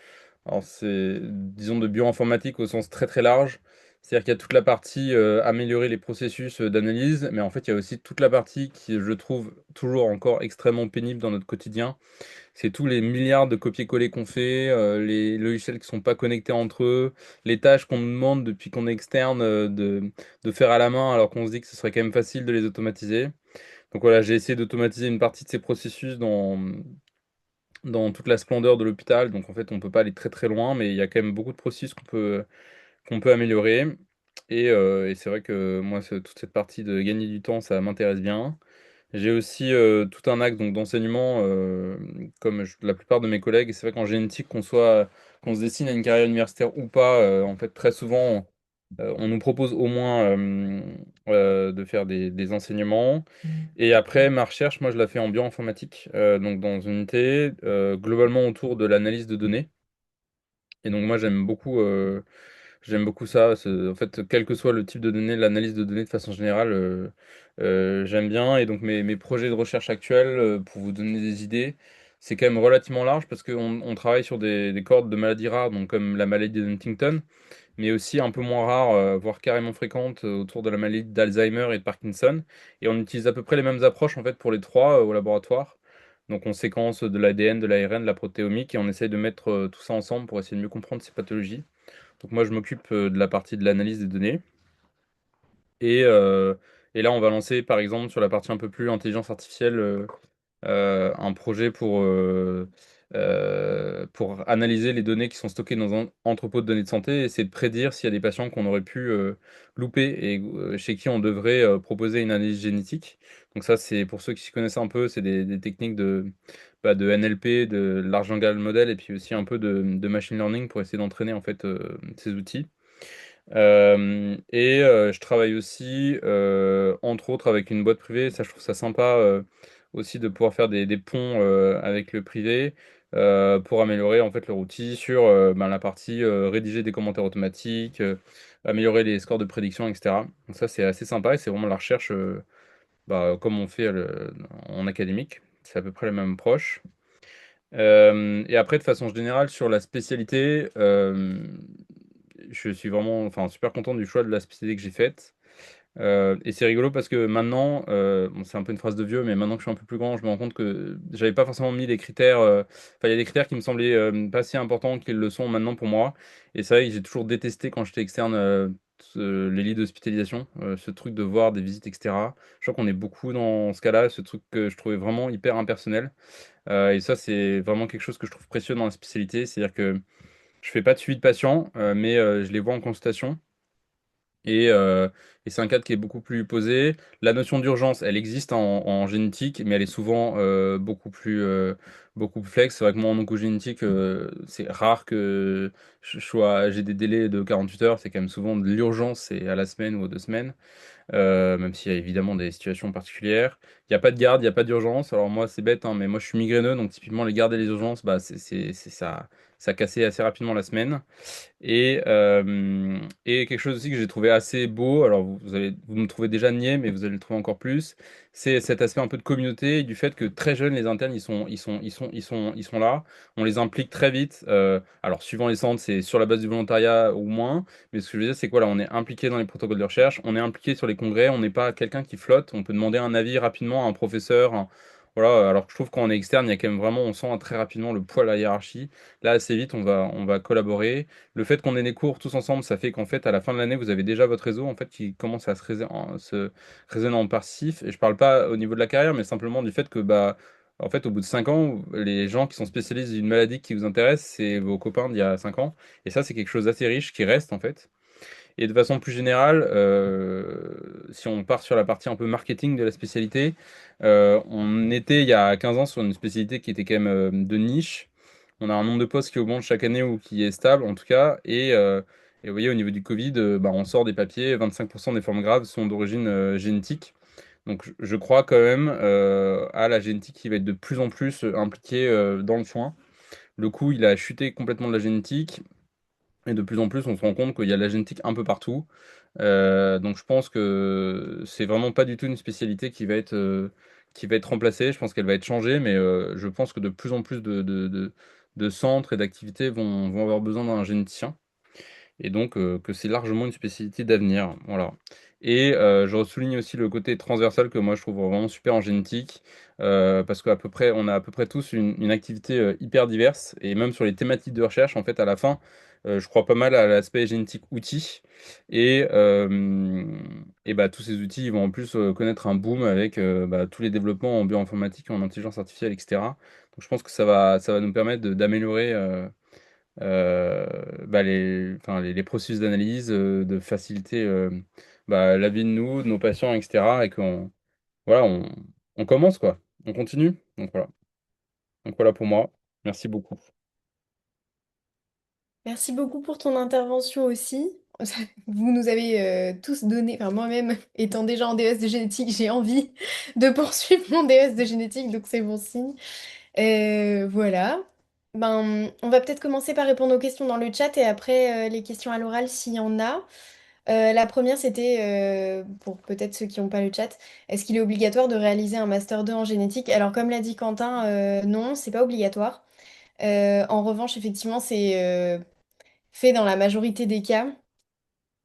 Alors c'est, disons, de bioinformatique au sens très très large. C'est-à-dire qu'il y a toute la partie améliorer les processus d'analyse, mais en fait, il y a aussi toute la partie qui, je trouve, toujours encore extrêmement pénible dans notre quotidien, c'est tous les milliards de copier-coller qu'on fait, les logiciels qui sont pas connectés entre eux, les tâches qu'on nous demande depuis qu'on est externe de faire à la main alors qu'on se dit que ce serait quand même facile de les automatiser. Donc voilà, j'ai essayé d'automatiser une partie de ces processus dans toute la splendeur de l'hôpital. Donc en fait, on peut pas aller très très loin, mais il y a quand même beaucoup de processus qu'on peut améliorer. Et c'est vrai que moi, toute cette partie de gagner du temps, ça m'intéresse bien. J'ai aussi tout un axe donc d'enseignement, comme la plupart de mes collègues. Et c'est vrai qu'en génétique, qu'on se destine à une carrière universitaire ou pas, en fait, très souvent, on nous propose au moins de faire des enseignements. Et après, ma recherche, moi, je la fais en bioinformatique, donc dans une unité, globalement autour de l'analyse de données. Et donc, moi, j'aime beaucoup ça. En fait, quel que soit le type de données, l'analyse de données de façon générale, j'aime bien. Et donc mes projets de recherche actuels, pour vous donner des idées, c'est quand même relativement large parce qu'on travaille sur des cohortes de maladies rares, donc comme la maladie de Huntington, mais aussi un peu moins rares, voire carrément fréquentes, autour de la maladie d'Alzheimer et de Parkinson. Et on utilise à peu près les mêmes approches en fait pour les trois au laboratoire. Donc on séquence de l'ADN, de l'ARN, de la protéomique et on essaye de mettre tout ça ensemble pour essayer de mieux comprendre ces pathologies. Donc moi, je m'occupe de la partie de l'analyse des données. Et, euh, et là, on va lancer, par exemple, sur la partie un peu plus intelligence artificielle, un projet pour analyser les données qui sont stockées dans un entrepôt de données de santé et essayer de prédire s'il y a des patients qu'on aurait pu louper et chez qui on devrait proposer une analyse génétique. Donc ça, c'est pour ceux qui s'y connaissent un peu, c'est des techniques de NLP, de Large Language Model et puis aussi un peu de machine learning pour essayer d'entraîner en fait ces outils. Je travaille aussi, entre autres, avec une boîte privée. Ça, je trouve ça sympa aussi de pouvoir faire des ponts avec le privé pour améliorer en fait leur outil sur la partie rédiger des commentaires automatiques, améliorer les scores de prédiction, etc. Donc ça, c'est assez sympa et c'est vraiment la recherche comme on fait en académique. C'est à peu près la même approche. Et après, de façon générale, sur la spécialité, je suis vraiment enfin, super content du choix de la spécialité que j'ai faite. Et c'est rigolo parce que maintenant, bon, c'est un peu une phrase de vieux, mais maintenant que je suis un peu plus grand, je me rends compte que j'avais pas forcément mis les critères. Enfin, il y a des critères qui me semblaient pas si importants qu'ils le sont maintenant pour moi. Et c'est vrai que j'ai toujours détesté quand j'étais externe les lits d'hospitalisation, ce truc de voir des visites, etc. Je crois qu'on est beaucoup dans ce cas-là, ce truc que je trouvais vraiment hyper impersonnel. Et ça, c'est vraiment quelque chose que je trouve précieux dans la spécialité. C'est-à-dire que Je fais pas de suivi de patients, mais je les vois en consultation. Et, euh, et c'est un cadre qui est beaucoup plus posé. La notion d'urgence, elle existe en génétique, mais elle est souvent beaucoup plus flex. C'est vrai que moi, en oncogénétique, c'est rare que j'ai des délais de 48 heures. C'est quand même souvent de l'urgence, c'est à la semaine ou aux 2 semaines, même s'il y a évidemment des situations particulières. Il n'y a pas de garde, il n'y a pas d'urgence. Alors moi, c'est bête, hein, mais moi, je suis migraineux, donc typiquement, les gardes et les urgences, bah, ça cassait assez rapidement la semaine. Et quelque chose aussi que j'ai trouvé assez beau, alors vous me trouvez déjà niais, mais vous allez le trouver encore plus, c'est cet aspect un peu de communauté et du fait que très jeunes, les internes, ils sont là, on les implique très vite. Alors, suivant les centres, c'est sur la base du volontariat ou moins, mais ce que je veux dire, c'est quoi là, on est impliqué dans les protocoles de recherche, on est impliqué sur les congrès, on n'est pas quelqu'un qui flotte, on peut demander un avis rapidement à un professeur. Voilà, alors que je trouve quand on est externe, il y a quand même vraiment, on sent très rapidement le poids de la hiérarchie. Là, assez vite, on va collaborer. Le fait qu'on ait des cours tous ensemble, ça fait qu'en fait, à la fin de l'année, vous avez déjà votre réseau en fait qui commence à se raisonner en passif. Et je parle pas au niveau de la carrière, mais simplement du fait que bah en fait, au bout de 5 ans, les gens qui sont spécialistes d'une maladie qui vous intéresse, c'est vos copains d'il y a 5 ans. Et ça, c'est quelque chose d'assez riche qui reste en fait. Et de façon plus générale, si on part sur la partie un peu marketing de la spécialité, on était il y a 15 ans sur une spécialité qui était quand même de niche. On a un nombre de postes qui augmente chaque année ou qui est stable en tout cas. Et vous voyez, au niveau du Covid, bah, on sort des papiers, 25% des formes graves sont d'origine génétique. Donc je crois quand même à la génétique qui va être de plus en plus impliquée dans le soin. Le coût, il a chuté complètement de la génétique. Et de plus en plus, on se rend compte qu'il y a de la génétique un peu partout. Donc je pense que c'est vraiment pas du tout une spécialité qui va être remplacée. Je pense qu'elle va être changée, mais je pense que de plus en plus de centres et d'activités vont avoir besoin d'un généticien. Et donc que c'est largement une spécialité d'avenir. Voilà. Et je souligne aussi le côté transversal que moi je trouve vraiment super en génétique, parce qu'à peu près, on a à peu près tous une activité hyper diverse, et même sur les thématiques de recherche, en fait, à la fin, je crois pas mal à l'aspect génétique outils, et, euh, et bah, tous ces outils ils vont en plus connaître un boom avec bah, tous les développements en bioinformatique, en intelligence artificielle, etc. Donc je pense que ça va nous permettre d'améliorer bah, enfin, les processus d'analyse, de faciliter bah, la vie de nous, de nos patients, etc. Et qu'on voilà, on commence quoi, on continue. Donc voilà pour moi. Merci beaucoup. Merci beaucoup pour ton intervention aussi. Vous nous avez tous donné, enfin moi-même étant déjà en DS de génétique, j'ai envie de poursuivre mon DS de génétique, donc c'est bon signe. Voilà. Ben, on va peut-être commencer par répondre aux questions dans le chat et après les questions à l'oral s'il y en a. La première, c'était pour peut-être ceux qui n'ont pas le chat, est-ce qu'il est obligatoire de réaliser un master 2 en génétique? Alors comme l'a dit Quentin, non, c'est pas obligatoire. En revanche, effectivement, c'est fait dans la majorité des cas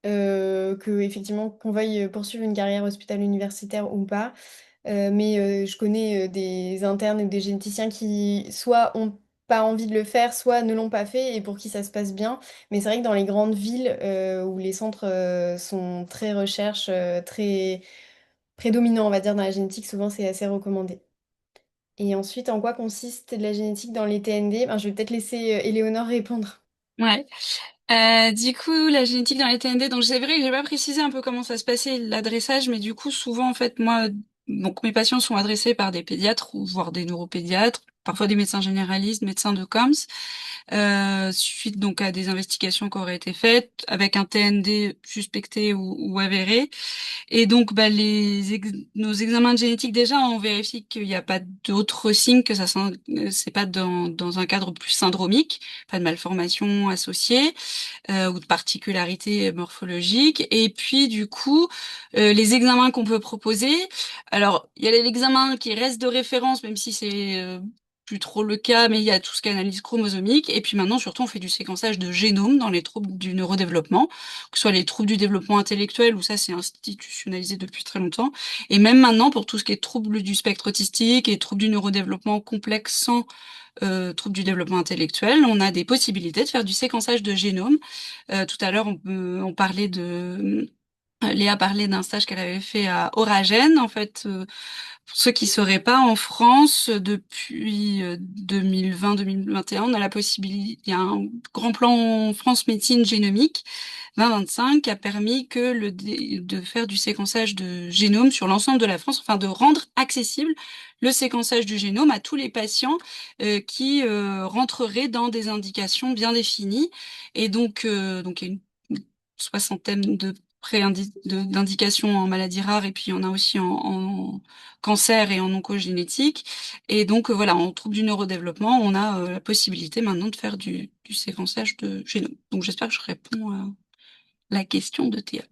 que effectivement qu'on veuille poursuivre une carrière hospitalo-universitaire ou pas. Mais je connais des internes ou des généticiens qui soit ont pas envie de le faire, soit ne l'ont pas fait et pour qui ça se passe bien. Mais c'est vrai que dans les grandes villes où les centres sont très recherche, très prédominants, on va dire, dans la génétique, souvent c'est assez recommandé. Et ensuite, en quoi consiste la génétique dans les TND? Ben, je vais peut-être laisser Éléonore répondre. Ouais. Du coup, la génétique dans les TND, donc c'est vrai que j'ai pas précisé un peu comment ça se passait l'adressage, mais du coup, souvent en fait, moi, donc mes patients sont adressés par des pédiatres ou voire des neuropédiatres, parfois des médecins généralistes, médecins de COMS, suite donc à des investigations qui auraient été faites avec un TND suspecté ou avéré. Et donc, bah, nos examens de génétique, déjà, on vérifie qu'il n'y a pas d'autres signes, que c'est pas dans un cadre plus syndromique, pas de malformation associée ou de particularités morphologiques. Et puis, du coup, les examens qu'on peut proposer. Alors, il y a l'examen qui reste de référence, même si c'est plus trop le cas, mais il y a tout ce qui est analyse chromosomique. Et puis maintenant, surtout, on fait du séquençage de génome dans les troubles du neurodéveloppement, que ce soit les troubles du développement intellectuel, où ça, c'est institutionnalisé depuis très longtemps. Et même maintenant, pour tout ce qui est troubles du spectre autistique et troubles du neurodéveloppement complexe sans troubles du développement intellectuel, on a des possibilités de faire du séquençage de génome. Tout à l'heure, on parlait de... Léa parlait d'un stage qu'elle avait fait à Oragène, en fait, Pour ceux qui ne sauraient pas, en France, depuis 2020-2021, on a la possibilité, il y a un grand plan France médecine génomique 2025 qui a permis de faire du séquençage de génome sur l'ensemble de la France, enfin de rendre accessible le séquençage du génome à tous les patients qui rentreraient dans des indications bien définies. Et donc il y a une soixantaine de d'indications en maladies rares et puis il y en a aussi en cancer et en oncogénétique. Et donc voilà, en trouble du neurodéveloppement, on a la possibilité maintenant de faire du séquençage de génome. Donc j'espère que je réponds à la question de Théa.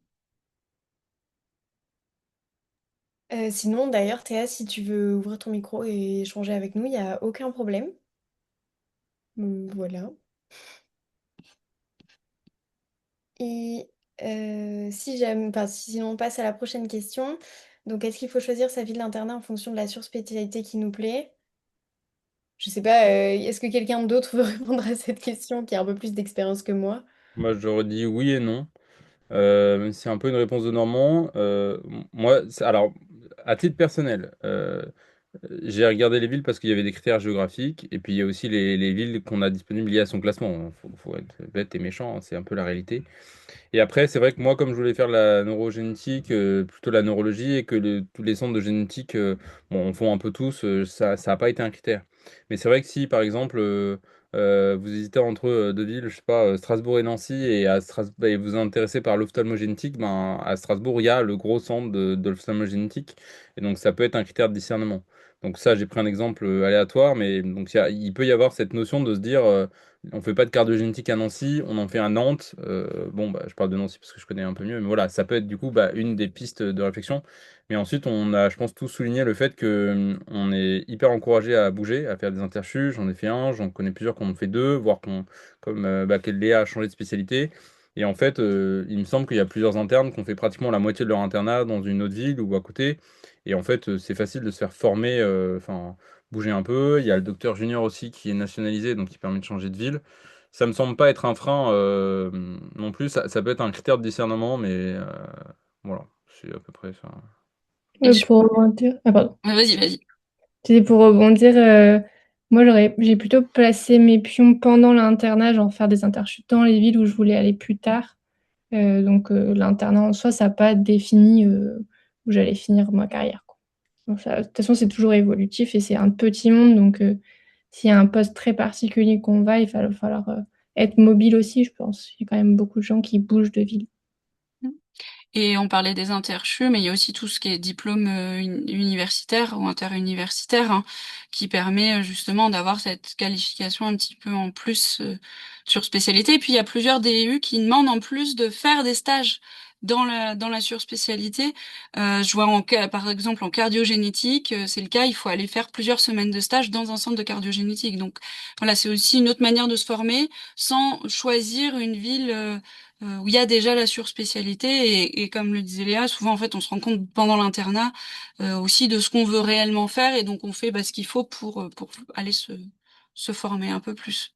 Sinon, d'ailleurs, Théa, si tu veux ouvrir ton micro et échanger avec nous, il n'y a aucun problème. Voilà. Et si jamais, enfin, si on passe à la prochaine question, donc est-ce qu'il faut choisir sa ville d'internat en fonction de la surspécialité qui nous plaît? Je sais pas, est-ce que quelqu'un d'autre veut répondre à cette question qui a un peu plus d'expérience que moi? Moi, j'aurais dit oui et non. C'est un peu une réponse de Normand. Moi, alors, à titre personnel, j'ai regardé les villes parce qu'il y avait des critères géographiques, et puis il y a aussi les villes qu'on a disponibles liées à son classement. Faut être bête et méchant, hein, c'est un peu la réalité. Et après, c'est vrai que moi, comme je voulais faire la neurogénétique, plutôt la neurologie, et que tous les centres de génétique, bon, on font un peu tous, ça n'a pas été un critère. Mais c'est vrai que si, par exemple, vous hésitez entre deux villes, je sais pas, Strasbourg et Nancy, et vous vous intéressez par l'ophtalmogénétique, ben, à Strasbourg, il y a le gros centre de l'ophtalmogénétique, et donc ça peut être un critère de discernement. Donc ça, j'ai pris un exemple aléatoire, mais donc il peut y avoir cette notion de se dire, on fait pas de cardiogénétique à Nancy, on en fait à Nantes. Bon, bah, je parle de Nancy parce que je connais un peu mieux, mais voilà, ça peut être du coup bah, une des pistes de réflexion. Mais ensuite, on a, je pense, tous souligné le fait que on est hyper encouragé à bouger, à faire des interchus. J'en ai fait un, j'en connais plusieurs qui en ont fait deux, voire comme bah, que Léa a changé de spécialité. Et en fait, il me semble qu'il y a plusieurs internes qui ont fait pratiquement la moitié de leur internat dans une autre ville ou à côté. Et en fait, c'est facile de se faire former, enfin, bouger un peu. Il y a le docteur junior aussi qui est nationalisé, donc qui permet de changer de ville. Ça me semble pas être un frein non plus. Ça peut être un critère de discernement, mais voilà, c'est à peu près ça. Et je... Pour rebondir, ah, pardon. Ouais, vas-y, vas-y. C'était pour rebondir, moi j'ai plutôt placé mes pions pendant l'internat, genre faire des interchutes dans les villes où je voulais aller plus tard. L'internat en soi, ça n'a pas défini où j'allais finir ma carrière, quoi. Donc, de toute façon, c'est toujours évolutif et c'est un petit monde. Donc, s'il y a un poste très particulier qu'on va, il va falloir être mobile aussi, je pense. Il y a quand même beaucoup de gens qui bougent de ville. Et on parlait des interchus, mais il y a aussi tout ce qui est diplôme universitaire ou interuniversitaire, hein, qui permet justement d'avoir cette qualification un petit peu en plus sur spécialité. Et puis il y a plusieurs DU qui demandent en plus de faire des stages dans la surspécialité. Je vois par exemple en cardiogénétique, c'est le cas, il faut aller faire plusieurs semaines de stage dans un centre de cardiogénétique. Donc voilà, c'est aussi une autre manière de se former sans choisir une ville. Où il y a déjà la surspécialité et comme le disait Léa, souvent en fait on se rend compte pendant l'internat aussi de ce qu'on veut réellement faire et donc on fait ce qu'il faut pour aller se former un peu plus.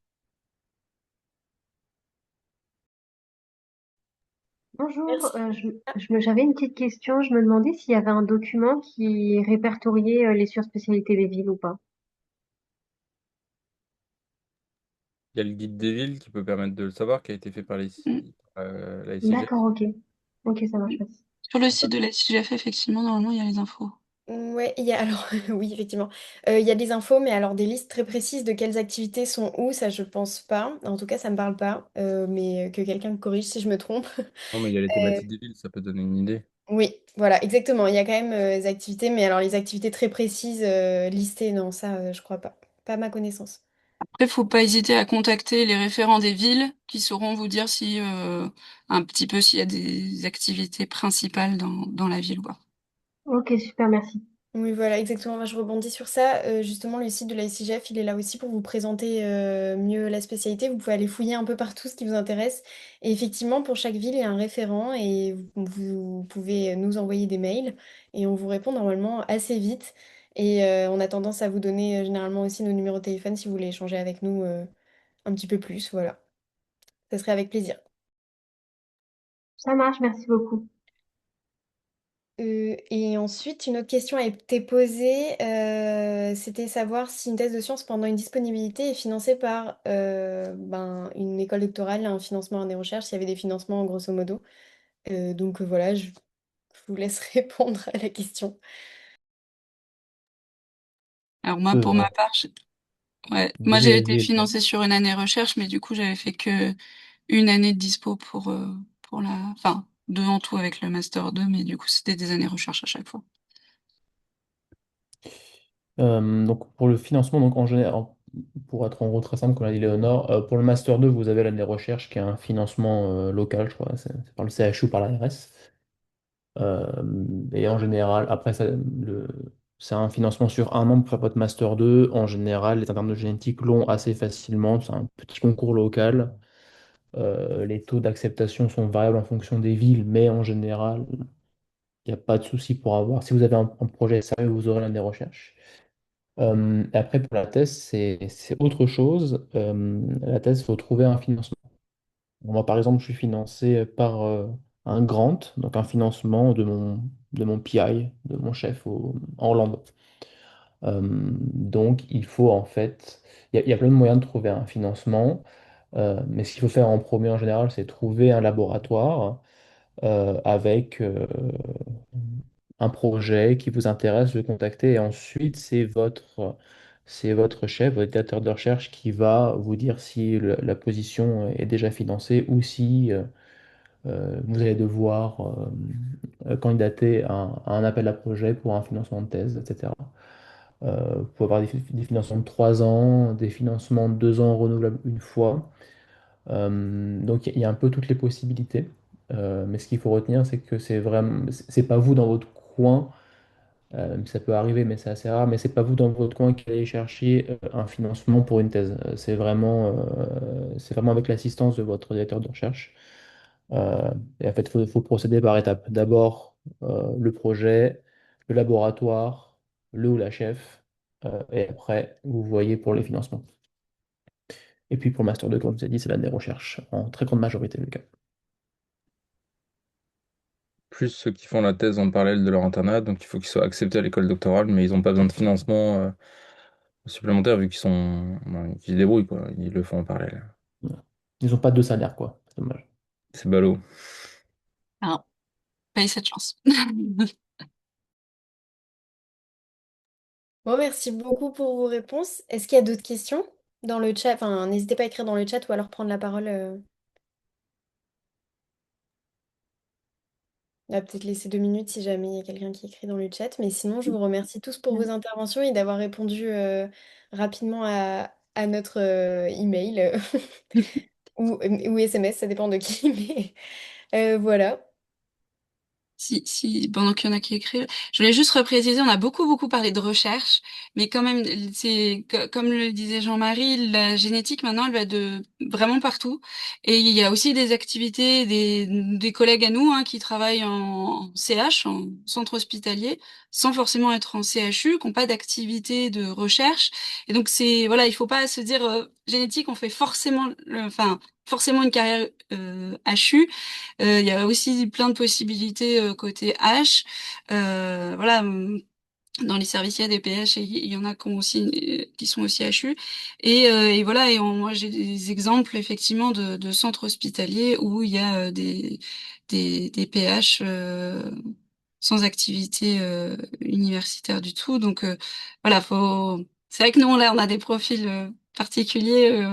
Bonjour, Merci. j'avais une petite question. Je me demandais s'il y avait un document qui répertoriait les surspécialités des villes ou pas. Il y a le guide des villes qui peut permettre de le savoir, qui a été fait par Mm. la SIG. D'accord, ok. Ok, ça marche. Merci. Sur le site de la SIGF, effectivement, normalement il y a les infos. Ouais, il y a alors oui effectivement. Il y a des infos, mais alors des listes très précises de quelles activités sont où, ça je pense pas. En tout cas, ça me parle pas. Mais que quelqu'un me corrige si je me trompe. Non, mais il y a les Euh, thématiques des villes, ça peut donner une idée. oui, voilà, exactement. Il y a quand même des activités, mais alors les activités très précises listées, non, ça je crois pas. Pas à ma connaissance. Après, faut pas hésiter à contacter les référents des villes qui sauront vous dire si un petit peu s'il y a des activités principales dans la ville ou pas. Ok, super, merci. Oui, voilà, exactement. Moi, je rebondis sur ça. Justement, le site de la SIGF, il est là aussi pour vous présenter mieux la spécialité. Vous pouvez aller fouiller un peu partout ce qui vous intéresse. Et effectivement, pour chaque ville, il y a un référent et vous pouvez nous envoyer des mails et on vous répond normalement assez vite. Et on a tendance à vous donner généralement aussi nos numéros de téléphone si vous voulez échanger avec nous un petit peu plus. Voilà, ça serait avec plaisir. Ça marche, merci beaucoup. Et ensuite, une autre question a été posée, c'était savoir si une thèse de sciences pendant une disponibilité est financée par une école doctorale, un financement, des recherches, s'il y avait des financements grosso modo. Donc voilà, je vous laisse répondre à la question. Alors moi, pour Euh, ma part, ouais, moi j'ai été vas-y. financée sur une année recherche, mais du coup j'avais fait que une année de dispo pour enfin deux en tout avec le master 2, mais du coup c'était des années recherche à chaque fois. Donc pour le financement, donc en général, pour être en gros très simple, comme l'a dit Léonore, pour le Master 2, vous avez l'année recherche qui est un financement local, je crois, c'est par le CHU ou par l'ARS. Et en général, après, c'est un financement sur un an pour faire votre Master 2. En général, les internes de génétique l'ont assez facilement. C'est un petit concours local. Les taux d'acceptation sont variables en fonction des villes, mais en général, il n'y a pas de souci pour avoir. Si vous avez un projet sérieux, vous aurez l'année recherche. Et après, pour la thèse, c'est autre chose. La thèse, il faut trouver un financement. Moi, par exemple, je suis financé par un grant, donc un financement de mon PI, de mon chef en Hollande. Donc, il faut en fait, il y a plein de moyens de trouver un financement, mais ce qu'il faut faire en premier en général, c'est trouver un laboratoire avec un projet qui vous intéresse, le contacter, et ensuite c'est votre chef, votre directeur de recherche qui va vous dire si la position est déjà financée ou si vous allez devoir candidater à un appel à projet pour un financement de thèse, etc. Vous pouvez avoir des financements de 3 ans, des financements de 2 ans renouvelables une fois. Donc il y a un peu toutes les possibilités. Mais ce qu'il faut retenir, c'est que c'est pas vous dans votre coin. Ça peut arriver, mais c'est assez rare. Mais c'est pas vous dans votre coin qui allez chercher un financement pour une thèse. C'est vraiment avec l'assistance de votre directeur de recherche. Et en fait, il faut procéder par étapes. D'abord, le projet, le laboratoire, le ou la chef, et après, vous voyez pour les financements. Et puis pour le Master 2, comme je vous ai dit, c'est l'année recherche, en très grande majorité du cas. Plus ceux qui font la thèse en parallèle de leur internat, donc il faut qu'ils soient acceptés à l'école doctorale, mais ils n'ont pas besoin de financement supplémentaire vu qu'ils se débrouillent, quoi. Ils le font en parallèle. Voilà. Ils n'ont pas de salaire, quoi. C'est dommage. C'est ballot. Alors, pas eu cette chance. Bon, merci beaucoup pour vos réponses. Est-ce qu'il y a d'autres questions dans le chat? Enfin, n'hésitez pas à écrire dans le chat ou alors prendre la parole. On va peut-être laisser 2 minutes si jamais il y a quelqu'un qui écrit dans le chat. Mais sinon, je vous remercie tous pour vos interventions et d'avoir répondu rapidement à notre email ou SMS, ça dépend de qui. Mais voilà. Si, pendant qu'il y en a qui écrivent, je voulais juste repréciser, on a beaucoup parlé de recherche, mais quand même, comme le disait Jean-Marie, la génétique maintenant, elle va de vraiment partout. Et il y a aussi des activités, des collègues à nous, hein, qui travaillent en CH, en centre hospitalier, sans forcément être en CHU, qui n'ont pas d'activité de recherche. Et donc voilà, il faut pas se dire génétique, on fait forcément une carrière HU. Il y a aussi plein de possibilités côté H. Voilà, dans les services, il y a des PH et il y en a qui sont aussi HU. Et voilà, moi j'ai des exemples effectivement de centres hospitaliers où il y a des PH sans activité universitaire du tout. Donc voilà, c'est vrai que nous, là, on a des profils particuliers.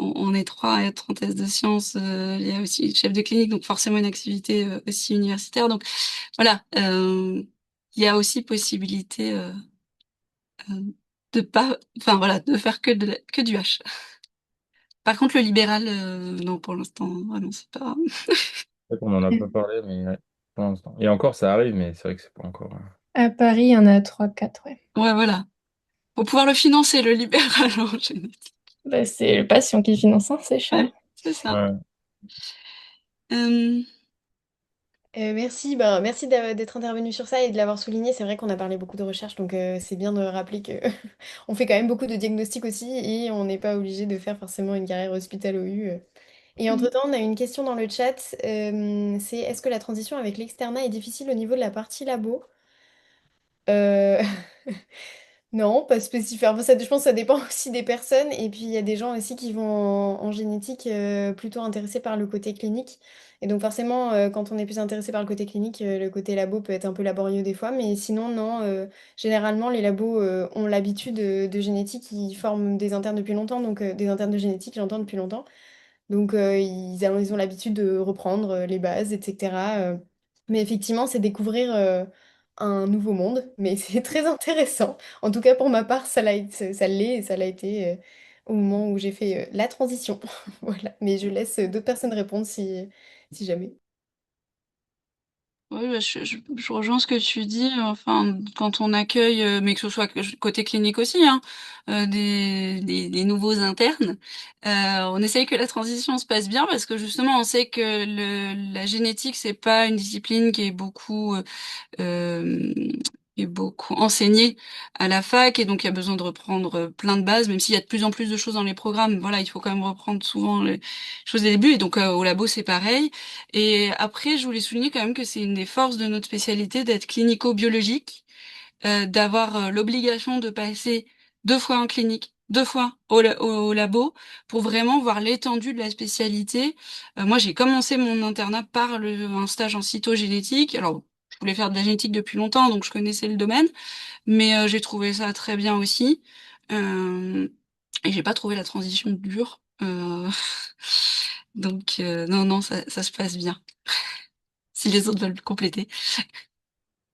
On est trois à être en thèse de sciences. Il y a aussi le chef de clinique, donc forcément une activité aussi universitaire. Donc voilà, il y a aussi possibilité euh, de pas, enfin voilà, de faire que du H. Par contre, le libéral, non, pour l'instant, vraiment, c'est pas. C'est vrai qu'on en a pas parlé, mais ouais, pour l'instant. Et encore, ça arrive, mais c'est vrai que c'est pas encore. À Paris, il y en a 3, 4, ouais. Ouais, voilà. Pour pouvoir le financer, le libéral en génétique. Bah, c'est le patient qui finance, hein, c'est cher. Ouais, c'est ça. Ouais. Euh, Merci, merci d'être intervenu sur ça et de l'avoir souligné. C'est vrai qu'on a parlé beaucoup de recherche, donc c'est bien de rappeler que on fait quand même beaucoup de diagnostics aussi et on n'est pas obligé de faire forcément une carrière hospital OU. Et entre-temps, on a une question dans le chat, c'est est-ce que la transition avec l'externat est difficile au niveau de la partie labo? Euh, Non, pas spécifiquement. Ça, je pense que ça dépend aussi des personnes. Et puis, il y a des gens aussi qui vont en génétique plutôt intéressés par le côté clinique. Et donc, forcément, quand on est plus intéressé par le côté clinique, le côté labo peut être un peu laborieux des fois. Mais sinon, non. Généralement, les labos ont l'habitude de génétique. Ils forment des internes depuis longtemps. Donc, des internes de génétique, j'entends depuis longtemps. Donc, ils ont l'habitude de reprendre les bases, etc. Mais effectivement, c'est découvrir un nouveau monde. Mais c'est très intéressant. En tout cas, pour ma part, ça l'est et ça l'a été au moment où j'ai fait la transition. Voilà. Mais je laisse d'autres personnes répondre si jamais. Oui, bah, je rejoins ce que tu dis. Enfin, quand on accueille, mais que ce soit côté clinique aussi, hein, des nouveaux internes, on essaye que la transition se passe bien parce que justement, on sait que la génétique, c'est pas une discipline euh, qui est beaucoup enseignée à la fac et donc il y a besoin de reprendre plein de bases, même s'il y a de plus en plus de choses dans les programmes. Voilà, il faut quand même reprendre souvent les choses des débuts et donc au labo, c'est pareil. Et après, je voulais souligner quand même que c'est une des forces de notre spécialité d'être clinico-biologique, d'avoir l'obligation de passer 2 fois en clinique, 2 fois au labo, pour vraiment voir l'étendue de la spécialité. Moi, j'ai commencé mon internat par un stage en cytogénétique. Alors, je voulais faire de la génétique depuis longtemps, donc je connaissais le domaine, mais j'ai trouvé ça très bien aussi. Euh, et j'ai pas trouvé la transition dure. Donc, non, non, ça se passe bien si les autres veulent compléter.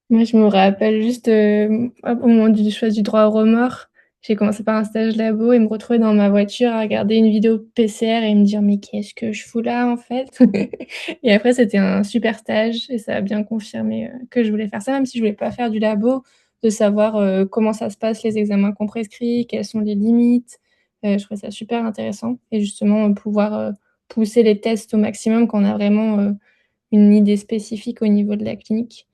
Moi, je me rappelle juste au moment du choix du droit au remords, j'ai commencé par un stage labo et me retrouver dans ma voiture à regarder une vidéo PCR et me dire mais qu'est-ce que je fous là en fait? Et après, c'était un super stage et ça a bien confirmé que je voulais faire ça, même si je voulais pas faire du labo, de savoir comment ça se passe, les examens qu'on prescrit, quelles sont les limites. Je trouvais ça super intéressant et justement pouvoir pousser les tests au maximum quand on a vraiment une idée spécifique au niveau de la clinique.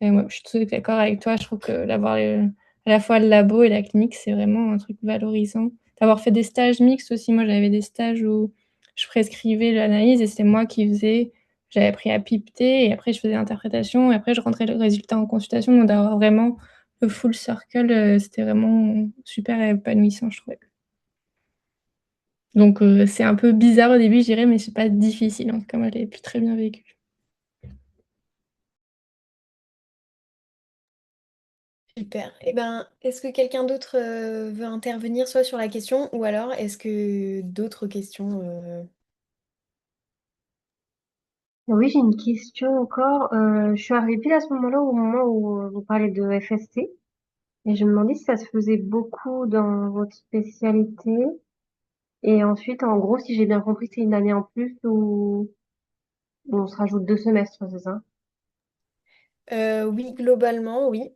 Et ouais, je suis tout à fait d'accord avec toi. Je trouve que d'avoir à la fois le labo et la clinique, c'est vraiment un truc valorisant. D'avoir fait des stages mixtes aussi. Moi, j'avais des stages où je prescrivais l'analyse et c'était moi qui faisais. J'avais appris à pipeter et après, je faisais l'interprétation et après, je rentrais le résultat en consultation. Donc, d'avoir vraiment le full circle, c'était vraiment super épanouissant, je trouvais. Donc, c'est un peu bizarre au début, je dirais, mais c'est pas difficile. En tout cas, moi, je l'ai très bien vécu. Super. Eh ben, est-ce que quelqu'un d'autre veut intervenir soit sur la question ou alors est-ce que d'autres questions Oui, j'ai une question encore. Je suis arrivée pile à ce moment-là, au moment où vous parlez de FST, et je me demandais si ça se faisait beaucoup dans votre spécialité. Et ensuite, en gros, si j'ai bien compris, c'est une année en plus où on se rajoute 2 semestres, c'est ça? Oui, globalement, oui.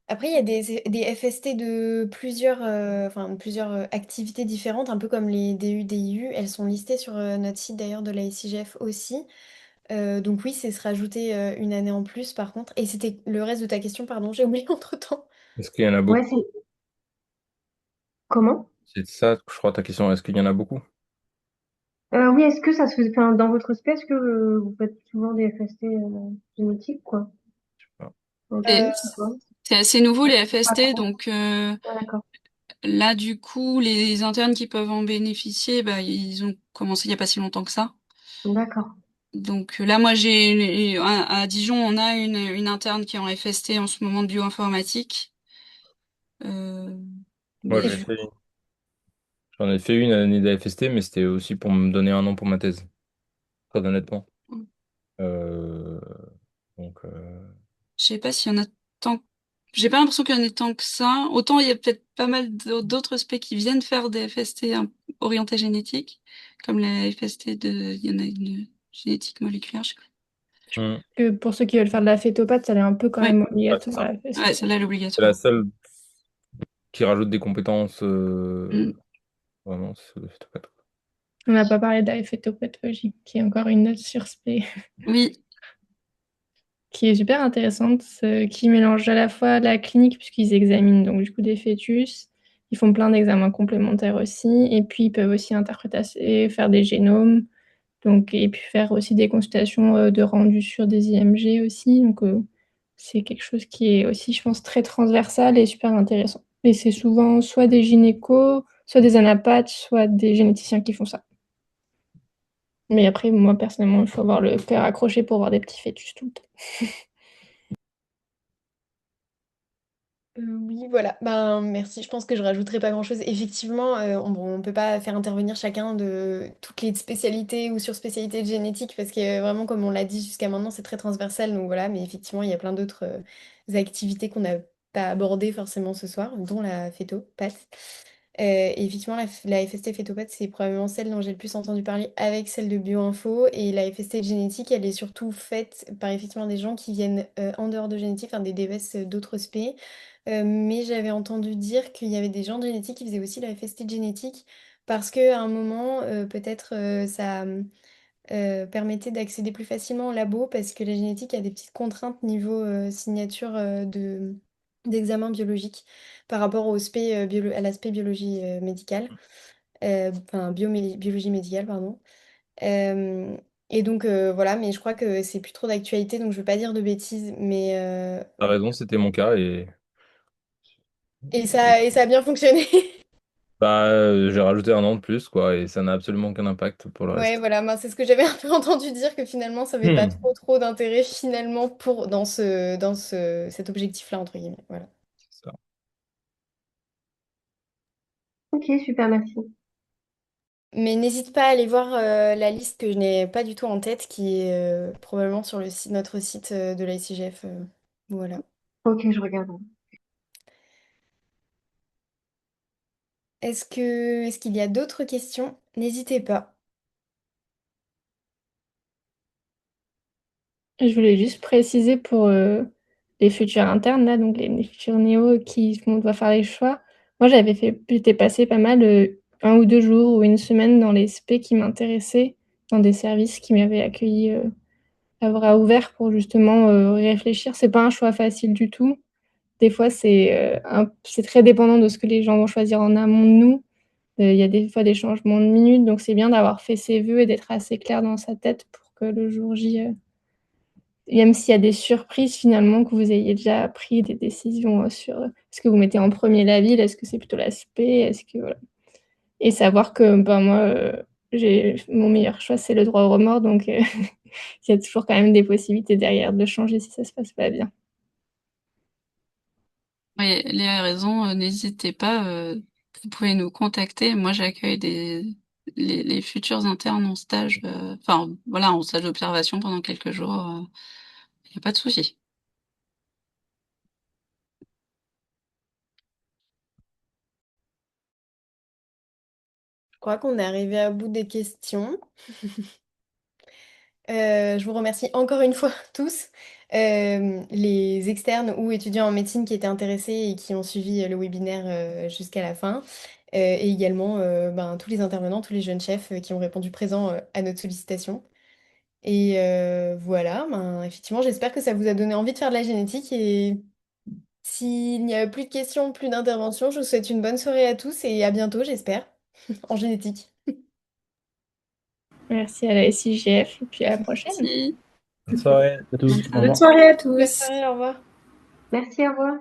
Après, il y a des FST de plusieurs activités différentes, un peu comme les DU, DIU. Elles sont listées sur notre site d'ailleurs de la SIGF aussi. Donc oui, c'est se rajouter une année en plus par contre. Et c'était le reste de ta question, pardon, j'ai oublié entre-temps. Est-ce qu'il y en a Ouais, beaucoup? c'est comment? C'est ça, je crois, ta question. Est-ce qu'il y en a beaucoup? Oui, est-ce que ça se faisait, enfin, dans votre espèce que vous faites souvent des FST génétiques, quoi? Ah. Ok, C'est ou pas? c'est assez nouveau les Pas FST, trop. donc Ah, d'accord. là du coup les internes qui peuvent en bénéficier, bah ils ont commencé il y a pas si longtemps que ça. D'accord. Donc là moi à Dijon on a une interne qui est en FST en ce moment de bioinformatique. Euh, Moi, mais du j'en ai fait une année d'AFST, mais c'était aussi pour me donner un an pour ma thèse, très honnêtement. coup, Euh, donc, je sais pas s'il y en a tant. J'ai pas l'impression qu'il y en ait tant que ça. Autant il y a peut-être pas mal d'autres specs qui viennent faire des FST orientés génétique, comme la FST il y en a une génétique moléculaire, je sais hmm. Que pour ceux qui veulent faire de la phétopathe, ça l'est un peu quand pas. Ouais, même Ouais, c'est obligatoire ça. à la ouais, FST. celle-là elle est C'est la obligatoire. seule qui rajoute des compétences, Mm. vraiment, c'est le fait. On n'a pas parlé de la phétopathologie, qui est encore une autre surspé, Oui, qui est super intéressante, qui mélange à la fois la clinique, puisqu'ils examinent donc du coup des fœtus, ils font plein d'examens complémentaires aussi, et puis ils peuvent aussi interpréter, faire des génomes. Donc, et puis faire aussi des consultations de rendu sur des IMG aussi. Donc, c'est quelque chose qui est aussi, je pense, très transversal et super intéressant. Et c'est souvent soit des gynécos, soit des anapathes, soit des généticiens qui font ça. Mais après, moi, personnellement, il faut avoir le cœur accroché pour voir des petits fœtus tout le temps. Oui, voilà. Ben, merci. Je pense que je rajouterai pas grand-chose. Effectivement, on peut pas faire intervenir chacun de toutes les spécialités ou surspécialités de génétique parce que vraiment, comme on l'a dit jusqu'à maintenant, c'est très transversal. Donc voilà, mais effectivement, il y a plein d'autres activités qu'on n'a pas abordées forcément ce soir, dont la phétopath. Et effectivement, la FST phétopath, c'est probablement celle dont j'ai le plus entendu parler avec celle de Bioinfo. Et la FST génétique, elle est surtout faite par effectivement des gens qui viennent en dehors de génétique, enfin des DES d'autres spé. Mais j'avais entendu dire qu'il y avait des gens de génétique qui faisaient aussi la FST de génétique parce qu'à un moment, peut-être ça permettait d'accéder plus facilement au labo parce que la génétique a des petites contraintes niveau signature d'examen biologique par rapport au à l'aspect biologie médicale, enfin biologie médicale, pardon. Euh, et donc voilà, mais je crois que c'est plus trop d'actualité, donc je veux pas dire de bêtises, mais T'as raison, c'était mon cas et, et ça a bien fonctionné. bah, j'ai rajouté un an de plus, quoi, et ça n'a absolument aucun impact pour le Ouais, reste. voilà, ben, c'est ce que j'avais un peu entendu dire, que finalement, ça n'avait pas Hmm. trop d'intérêt finalement pour cet objectif-là, entre guillemets. Voilà. C'est ça. Ok, super, merci. Mais n'hésite pas à aller voir la liste que je n'ai pas du tout en tête, qui est probablement sur le site, notre site de la ICGF. Voilà. Ok, je regarde. Est-ce qu'il y a d'autres questions? N'hésitez pas. Je voulais juste préciser pour les futurs internes, là, donc les futurs néos qui vont devoir faire les choix. Moi, j'étais passée pas mal, 1 ou 2 jours ou une semaine dans les spé qui m'intéressaient, dans des services qui m'avaient accueilli à bras ouverts pour justement réfléchir. C'est pas un choix facile du tout. Des fois, c'est très dépendant de ce que les gens vont choisir en amont de nous. Il y a des fois des changements de minutes, donc c'est bien d'avoir fait ses vœux et d'être assez clair dans sa tête pour que le jour J, même s'il y a des surprises finalement, que vous ayez déjà pris des décisions sur est-ce que vous mettez en premier la ville, est-ce que c'est plutôt l'aspect, est-ce que voilà. Et savoir que ben, moi, mon meilleur choix, c'est le droit au remords, donc il y a toujours quand même des possibilités derrière de changer si ça se passe pas bien. Oui, Léa a raison, n'hésitez pas, vous pouvez nous contacter. Moi, j'accueille les futurs internes en stage, enfin, voilà, en stage d'observation pendant quelques jours, il n'y a pas de souci. Je crois qu'on est arrivé à bout des questions. Je vous remercie encore une fois tous, les externes ou étudiants en médecine qui étaient intéressés et qui ont suivi le webinaire jusqu'à la fin, et également ben, tous les intervenants, tous les jeunes chefs qui ont répondu présents à notre sollicitation. Et voilà, ben, effectivement, j'espère que ça vous a donné envie de faire de la génétique et s'il n'y a plus de questions, plus d'interventions, je vous souhaite une bonne soirée à tous et à bientôt, j'espère, en génétique. Merci à la SIGF et puis à la prochaine. Si. Bonne soirée. À tous, au Bonne revoir. soirée à Bonne tous. soirée, au revoir. Merci, au revoir.